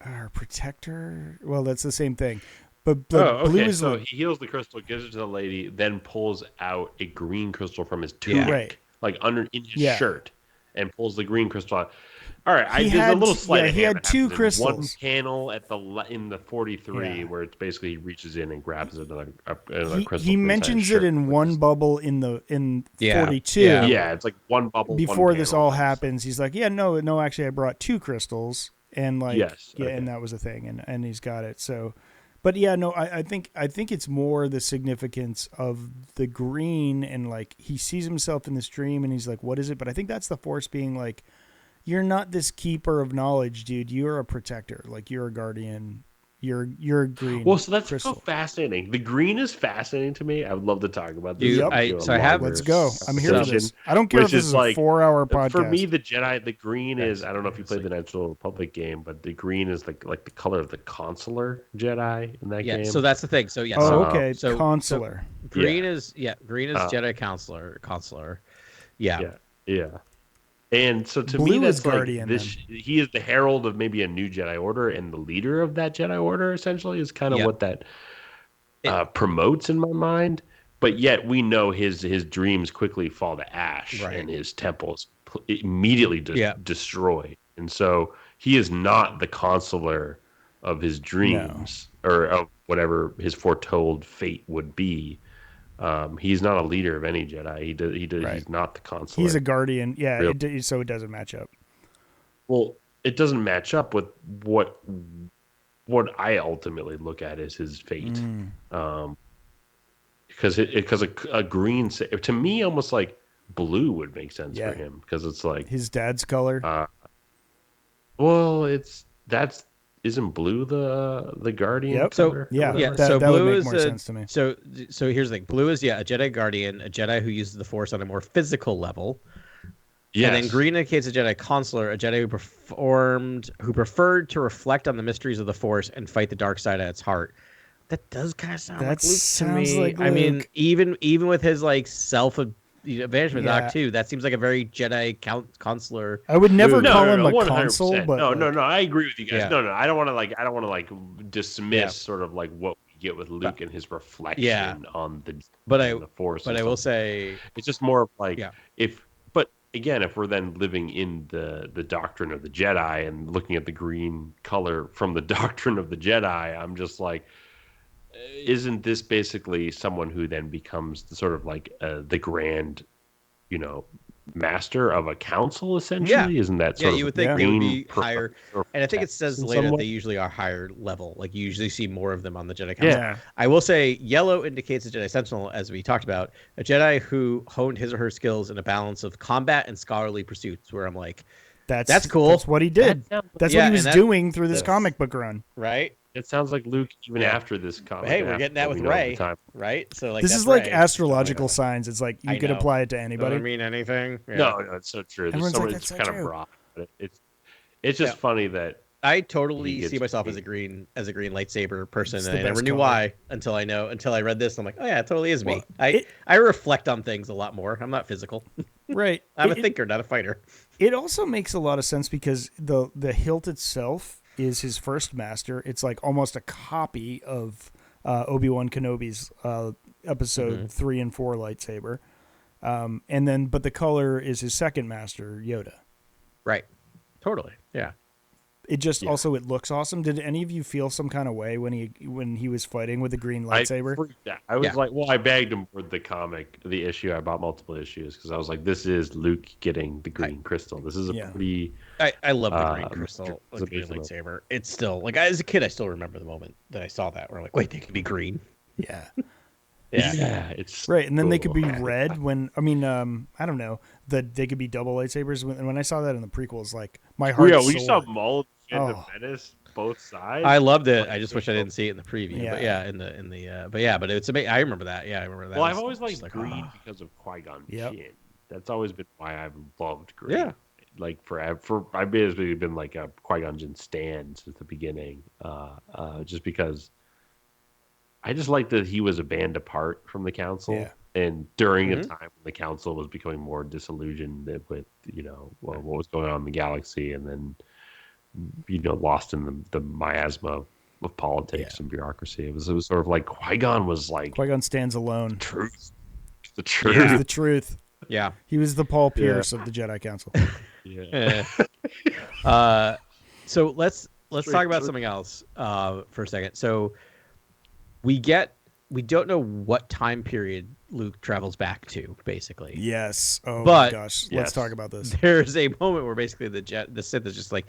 or Protector. Well, that's the same thing. But blue is so he heals the crystal, gives it to the lady, then pulls out a green crystal from his tunic, like in his shirt, and pulls the green crystal out. All right, there's a little slight. He had two crystals. One panel in the 43 where it's basically he reaches in and grabs another crystal. He mentions it in one bubble in 42. Yeah, it's like one bubble before this all happens. He's like, no, actually, I brought two crystals, and like, and that was a thing, and he's got it. So. But yeah, no, I think it's more the significance of the green, and like he sees himself in this dream and he's like, what is it? But I think that's the Force being like, you're not this keeper of knowledge, dude. You're a protector. Like you're a guardian. You're a green. Well, so that's crystal. so fascinating. The green is fascinating to me. I would love to talk about this. Let's go. I'm here for this. I don't care if this is a 4-hour podcast. For me, the green is. I don't know if you played the Knights of the Old Republic game, but the green is like the color of the consular Jedi in that game. Yeah. So that's the thing. So yes. okay. Consular. So green is Jedi consular. Yeah. Yeah. And so to Blue me, that's is Guardian. He is the herald of maybe a new Jedi Order, and the leader of that Jedi Order, essentially, is kind of what that promotes in my mind. But yet we know his dreams quickly fall to ash, and his temples immediately destroyed. And so he is not the consular of his dreams or of whatever his foretold fate would be. He's not a leader of any Jedi. He's not the consular. He's a guardian. Yeah, so it doesn't match up. Well, it doesn't match up with what I ultimately look at as his fate. Because a green, to me, almost like blue would make sense for him, because it's like his dad's color. Isn't blue the guardian? Yep. Color? So that blue would make is more sense to me. So here's the thing: blue is a Jedi guardian, a Jedi who uses the Force on a more physical level. Yes. And then green indicates a Jedi consular, a Jedi who preferred to reflect on the mysteries of the Force and fight the dark side at its heart. That does kind of sound like Luke to me. Like I mean, even with his like advancement Doc too, that seems like a very Jedi consular. I would never call him a consul, but no, I agree with you guys. No, I don't want to dismiss sort of like what we get with Luke and his reflection on the Force. But I will say it's just more of like if we're then living in the doctrine of the Jedi and looking at the green color from the doctrine of the Jedi, I'm just like, isn't this basically someone who then becomes the sort of like the grand, master of a council, essentially? Isn't that sort of you would think they would be higher? And I think it says later that they usually are higher level. Like you usually see more of them on the Jedi Council. Yeah. I will say yellow indicates a Jedi Sentinel, as we talked about, a Jedi who honed his or her skills in a balance of combat and scholarly pursuits. Where I'm like, that's cool. That's what he did. That's what he was doing through this comic book run. Right. It sounds like Luke even after this comic. Hey, we're getting that with Rey, right? So like this is like astrological signs. It's like you could apply it to anybody. Doesn't mean anything. Yeah. No, it's so true. It's kind of broad. But it's just funny that I totally see myself as a green lightsaber person, and I never knew why until I read this. I'm like, oh yeah, it totally is me. I reflect on things a lot more. I'm not physical. Right. I'm a thinker, not a fighter. It also makes a lot of sense because the hilt itself is his first master. It's like almost a copy of Obi-Wan Kenobi's episode 3 and 4 lightsaber. But the color is his second master, Yoda. Right. Totally. Yeah. It just also it looks awesome. Did any of you feel some kind of way when he was fighting with the green lightsaber? I was like, well, I bagged him for the issue. I bought multiple issues because I was like, this is Luke getting the green crystal. This is a pretty. I love the green crystal, the green lightsaber. It's still like as a kid, I still remember the moment that I saw that. Where I'm like, wait, they could be green. Yeah. Yeah, it's right, and then they could be red. I don't know that they could be double lightsabers. And when I saw that in the prequels, like my heart. Yeah, we saw Maul and the Menace both sides. I loved it. I just wish I didn't see it in the preview. Yeah. But it's amazing. I remember that. Yeah, I remember that. Well, I've always liked green because of Qui-Gon Jinn. That's always been why I've loved green. Yeah. Like forever, I've basically been like a Qui-Gon Jinn stan since the beginning. Just because. I just like that he was a band apart from the council, and during a time when the council was becoming more disillusioned with what was going on in the galaxy, and then lost in the miasma of politics and bureaucracy. It was sort of like Qui-Gon stands alone. The truth. Yeah. The truth. Yeah, he was the Paul Pierce of the Jedi Council. So let's talk about something else for a second. So. We don't know what time period Luke travels back to, basically. Yes. Oh my gosh. Let's talk about this. There's a moment where basically the Sith is just like,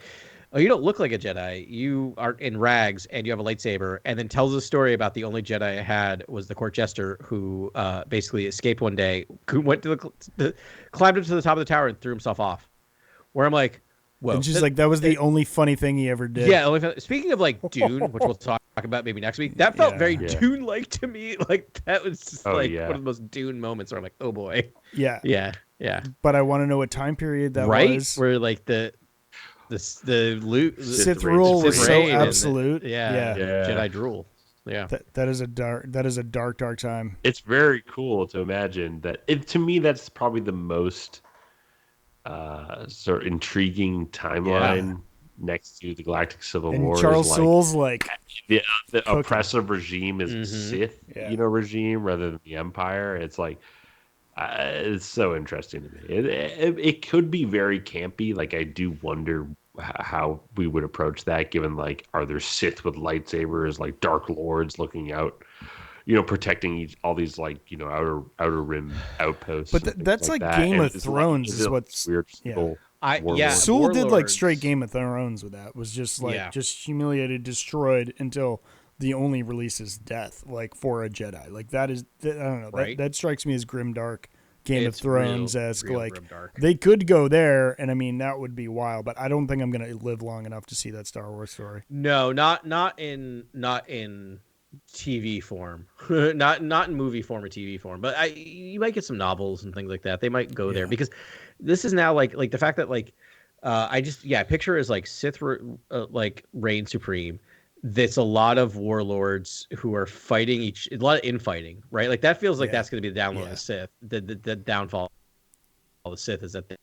oh, you don't look like a Jedi. You are in rags and you have a lightsaber, and then tells a story about the only Jedi I had was the court jester who basically escaped one day, went to climbed up to the top of the tower and threw himself off. Where I'm like, well, and she's like, that was the only funny thing he ever did. Yeah. Speaking of like Dune, which we'll talk about maybe next week, that felt very Dune-like to me. Like that was just one of the most Dune moments where I'm like, oh boy. Yeah. Yeah. But I want to know what time period that was. Where like the Sith rule was so absolute. Jedi drool. Yeah. That is a dark time. It's very cool to imagine that. To me, that's probably the most sort of intriguing timeline next to the Galactic Civil War. Charles Soule's like the oppressive regime is Sith, regime rather than the Empire. It's like it's so interesting to me. It could be very campy. Like I do wonder how we would approach that, given like are there Sith with lightsabers, like Dark Lords looking out, protecting all these like outer rim outposts. But that's like Game of Thrones is what's weird. Soule did like straight Game of Thrones with that. Was just like just humiliated, destroyed until the only release is death, like for a Jedi. Like that is I don't know. Right? That strikes me as grimdark. Game of Thrones-esque. Like they could go there, and I mean that would be wild. But I don't think I'm gonna live long enough to see that Star Wars story. No, not in TV form, not in movie form or TV form. But you might get some novels and things like that. They might go there because this is now like the fact that like I picture as like Sith like reign supreme. That's a lot of warlords who are fighting a lot of infighting, right? Like that feels like that's going to be the downfall of the Sith. The downfall of the Sith is that they're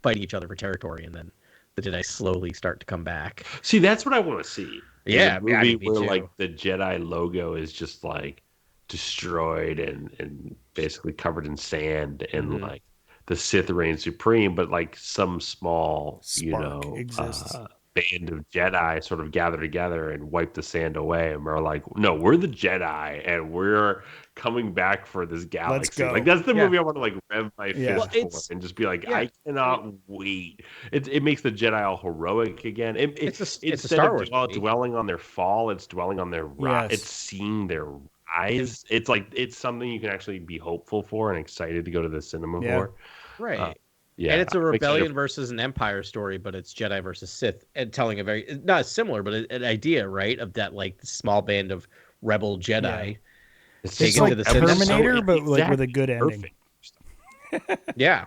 fighting each other for territory, and then the Jedi slowly start to come back. See, that's what I want to see. Yeah, a movie where like the Jedi logo is just like destroyed and basically covered in sand, and like the Sith reign supreme, but like some small spark exists. Band of Jedi sort of gather together and wipe the sand away, and we're like, no, we're the Jedi and we're coming back for this galaxy. Let's go. Like that's the movie I want to like rev my fist for and just be like, I cannot wait. It makes the Jedi all heroic again. It's a Star Wars dwelling on their fall, it's dwelling on their rise. It's seeing their rise. It's like it's something you can actually be hopeful for and excited to go to the cinema for. Right. And it's a rebellion versus an empire story, but it's Jedi versus Sith, and telling a very not similar, but an idea, right, of that like small band of rebel Jedi. It's just like the Terminator, but like with a good ending. Yeah.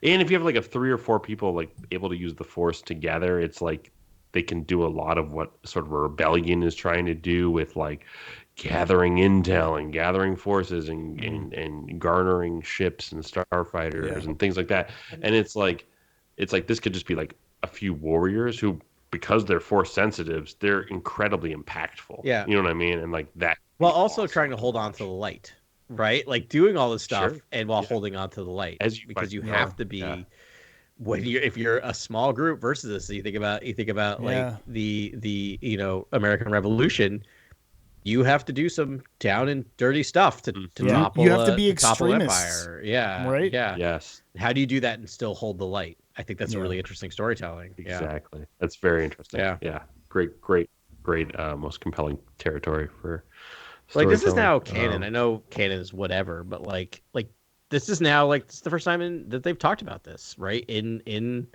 And if you have like a 3 or 4 people like able to use the Force together, it's like they can do a lot of what sort of a rebellion is trying to do with like gathering intel and gathering forces and garnering ships and starfighters and things like that. And it's like this could just be like a few warriors who, because they're Force sensitives, they're incredibly impactful. Yeah. You know what I mean? And like that. While also trying to hold on to the light, right? Like doing all this stuff and while holding on to the light, because you have to be if you're a small group versus this. So you think about like the American Revolution. You have to do some down and dirty stuff to topple. You have to be extremists. Empire. Yeah. Right. Yeah. Yes. How do you do that and still hold the light? I think that's a really interesting storytelling. Exactly. That's very interesting. Yeah. Great, most compelling territory for. Like this is now canon. I know canon is whatever, but like this is now like this is the first time that they've talked about this, right? In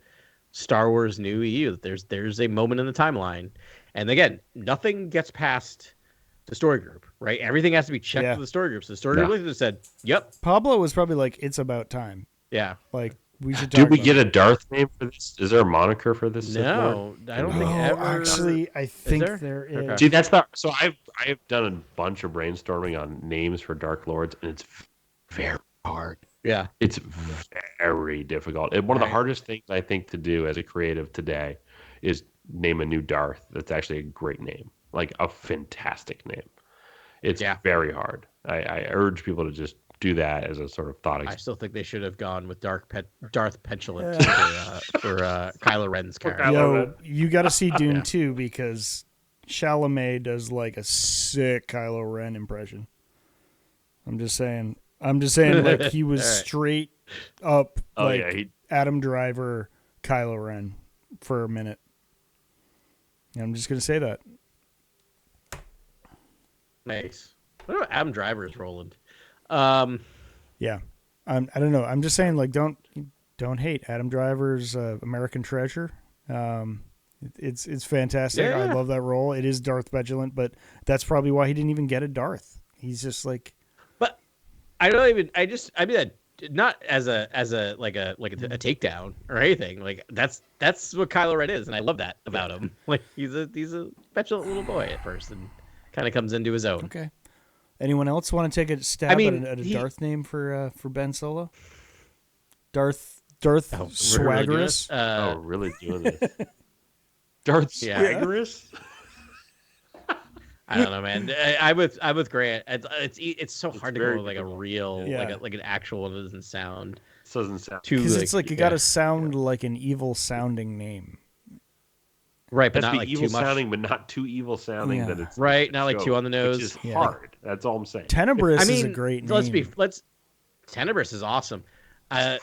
Star Wars New EU, there's a moment in the timeline, and again, nothing gets past the story group, right? Everything has to be checked with the story group. So the story group just said, "Yep." Pablo was probably like, "It's about time." Yeah, like we should. Did we get a Darth name for this? Is there a moniker for this? No, I don't think ever. Actually, I think there is. Okay. See, that's not. So I've done a bunch of brainstorming on names for Dark Lords, and it's very hard. Yeah, it's very difficult. And one of the hardest things I think to do as a creative today is name a new Darth that's actually a great name, like a fantastic name. It's very hard. I urge people to just do that as a sort of thought. I still think they should have gone with Darth Petulant for Kylo Ren's character. You got to see Dune 2 because Chalamet does like a sick Kylo Ren impression. I'm just saying like he was straight up Adam Driver Kylo Ren for a minute. I'm just going to say that. Nice. What about Adam Driver's Roland? Yeah. I don't know. I'm just saying, like, don't hate Adam Driver's American Treasure. It's fantastic. Yeah. I love that role. It is Darth Petulant, but that's probably why he didn't even get a Darth. He's just like. But I mean that not as a takedown or anything. Like that's what Kylo Ren is, and I love that about him. Like he's a petulant little boy at first, and kind of comes into his own. Okay. Anyone else want to take a stab at a Darth name for Ben Solo? Darth Swaggerous. Really doing this? Darth Swaggerous. I don't know, man. I'm with Grant. It's so hard to go with like a real like an actual one that doesn't sound too because it's like you got to sound like an evil sounding name. Right, but not like evil too much sounding, but not too evil sounding that it's right. Not like too on the nose. Which is hard. That's all I'm saying. Tenebrous is a great name. Tenebrous is awesome.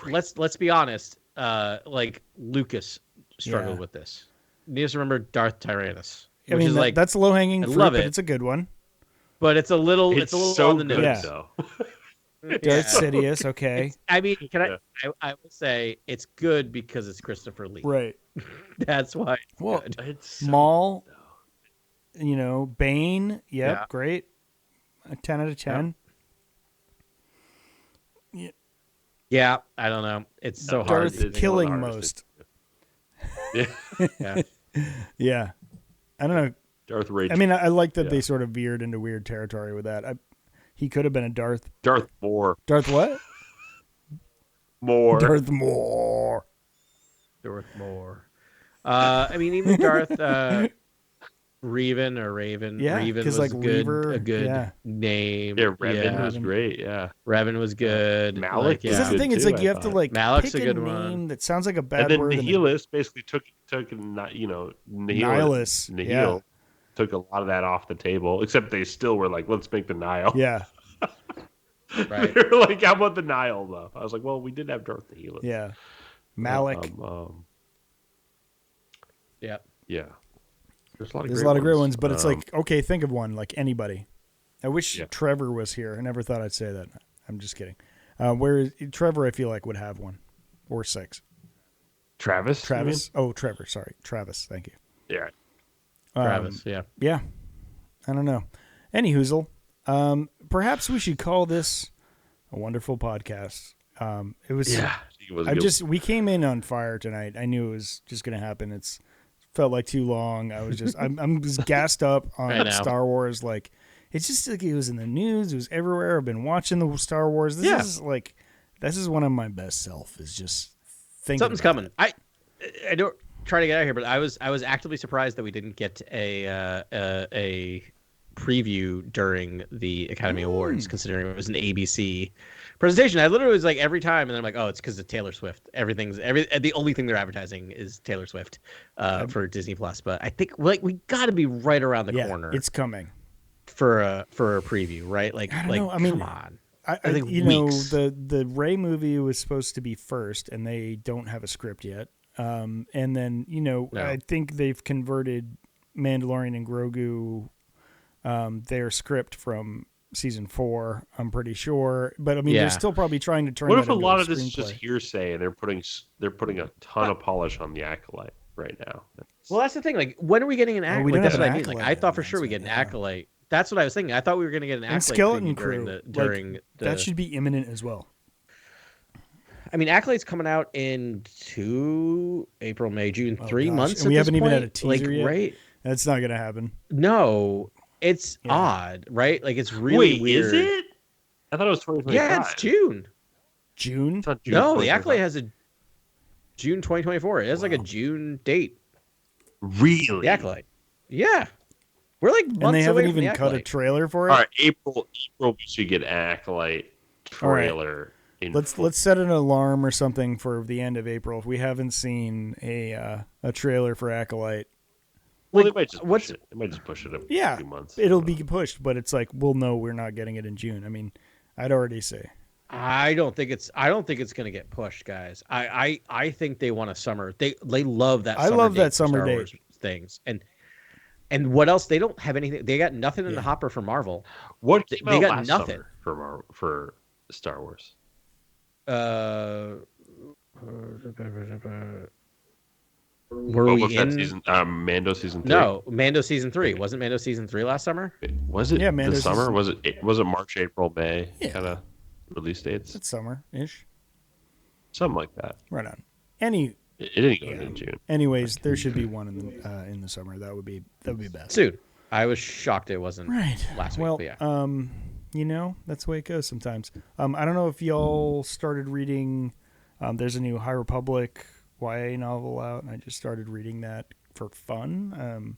Let's be honest. Like Lucas struggled with this. You just remember Darth Tyrannus. I mean, that's low hanging fruit, but it's a good one. But it's a little so on the nose. Good, though. Darth Sidious, okay. I will say it's good because it's Christopher Lee. Right. That's why it's good. Maul, Bane, great. A 10 out of 10. Yeah, I don't know. It's so hard. Darth killing most. Yeah. I don't know. Darth Rage. I mean, I like that they sort of veered into weird territory with that. He could have been a Darth. Darth Moore. Darth what? Moore. Darth Moore. Darth Moore. I mean, even Darth Revan or Raven. Yeah, Revan was like a good name. Yeah, Revan was great. Yeah, Revan was good. Malik. That's the thing. It's like you have to like Malik's pick a good name one. that sounds like a bad and word. then Nihilus basically took Nihilus. Nihil took a lot of that off the table. Except they still were like, let's make the Nihil. Yeah. Right. They're like, how about the Nihil though? I was like, well, we did have Darth Nihilus. Yeah. Malik. Yeah. There's a lot of great ones, but it's like, okay, think of one, like anybody. I wish Trevor was here. I never thought I'd say that. I'm just kidding. Trevor, I feel like, would have one. Or 6. Travis? Oh, Trevor. Sorry. Travis. Thank you. Yeah. Travis, yeah. Yeah. I don't know. Any hoozle. Perhaps we should call this a wonderful podcast. It was think it was. We came in on fire tonight. I knew it was just going to happen. It's felt like too long. I was just, I'm just gassed up on Star Wars. Like, it's just like it was in the news. It was everywhere. I've been watching the Star Wars. This is one of my best self. Is just thinking something's coming. I don't try to get out of here, but I was actively surprised that we didn't get a preview during the Academy Awards, considering it was an ABC presentation. I literally was like every time, and then I'm like, oh, it's because of Taylor Swift. The only thing they're advertising is Taylor Swift for Disney Plus. But I think we got to be right around the corner. It's coming for a preview, right? Like, I don't know. I mean, come on. I think weeks. The Rey movie was supposed to be first, and they don't have a script yet. And then I think they've converted Mandalorian and Grogu. Their script from season 4, I'm pretty sure, but I mean, they're still probably trying to turn. What if a lot of this is just hearsay and they're putting a ton of polish on the Acolyte right now? Well, that's the thing. Like, when are we getting an Acolyte? That's what I mean. Like, I thought for sure we get an Acolyte. That's what I was thinking. I thought we were going to get an Acolyte Skeleton Crew during that should be imminent as well. I mean, Acolyte's coming out in April, May, June, 3 months. And we haven't even had a teaser yet. Right? That's not going to happen. No. It's odd, right? Like, it's really weird. Is it? I thought it was 2025. Yeah, it's June. June? No, the Acolyte has a June 2024. It has like a June date. Really? The Acolyte. Yeah. We're like months away. And they haven't even cut a trailer for it? All right, April we should get an Acolyte trailer. Right. Let's set an alarm or something for the end of April if we haven't seen a trailer for Acolyte. Well, they might just push it. They might just push it a few months. It'll be pushed, but it's like we'll know we're not getting it in June. I mean, I'd already say. I don't think it's going to get pushed, guys. I think they want a summer. They love that. I love that summer date things. And what else? They don't have anything. They got nothing in the hopper for Marvel. What they got nothing for Star Wars. Were we in season, Mando season 3? No, Mando season 3. Wasn't Mando season 3 last summer? Was it Mando the summer? Was it March, April, May kind of release dates? It's summer-ish. Something like that. Right on. It didn't go in June. Anyways, there should be one in the summer. That would be best. Dude, I was shocked it wasn't last week. Well, but that's the way it goes sometimes. I don't know if y'all started reading. There's a new High Republic YA novel out, and I just started reading that for fun.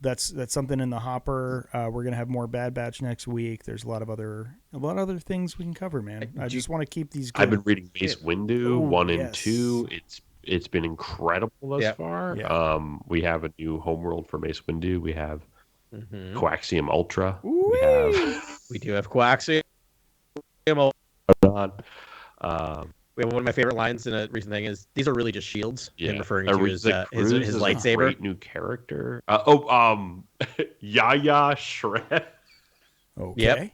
That's something in the hopper. We're gonna have more Bad Batch next week. There's a lot of other things we can cover, man. I just want to keep these good. I've been reading Mace Windu 1 and 2. It's been incredible thus far. Yeah. We have a new homeworld for Mace Windu. We have Coaxium Ultra. We do have Coaxium Ultra. We have one of my favorite lines in a recent thing is these are really just shields. Him referring to his lightsaber. A great new character. Yaya Shred. Okay.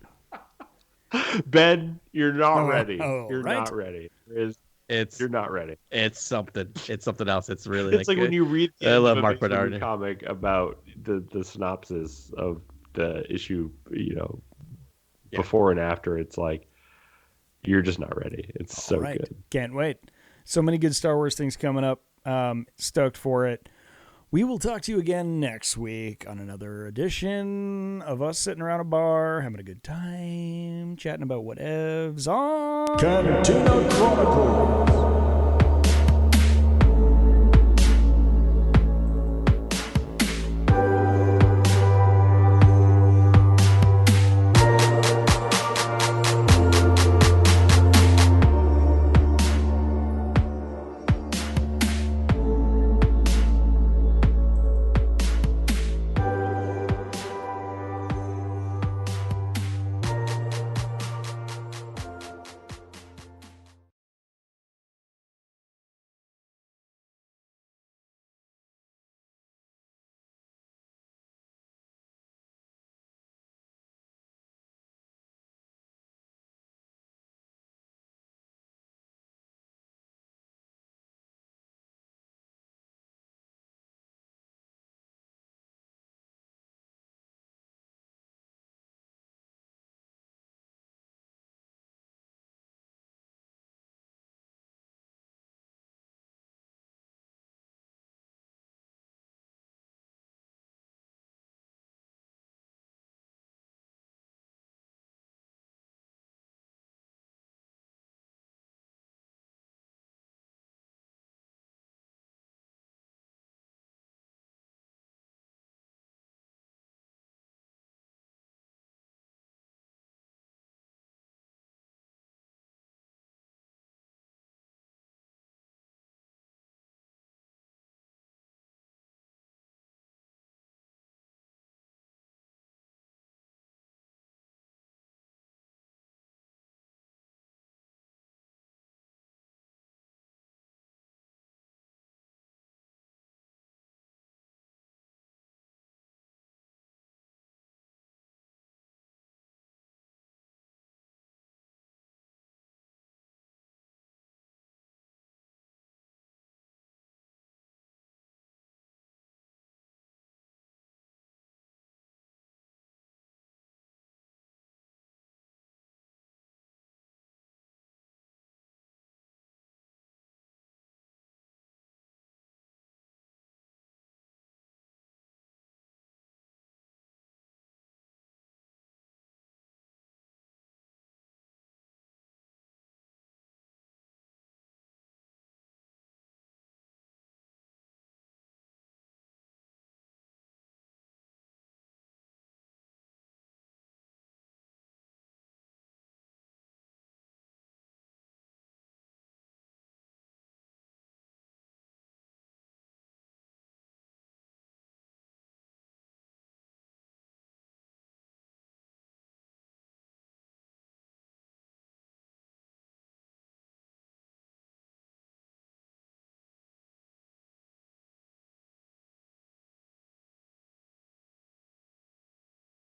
Yep. Ben, you're not ready. You're not ready. You're not ready. It's something. It's something else. It's really. It's like when you read the I love Mark Bernard comic about the synopsis of the issue. Before and after. It's like. You're just not ready. It's so good. Can't wait. So many good Star Wars things coming up. Stoked for it. We will talk to you again next week on another edition of us sitting around a bar, having a good time, chatting about whatevs on Cantina Chronicles.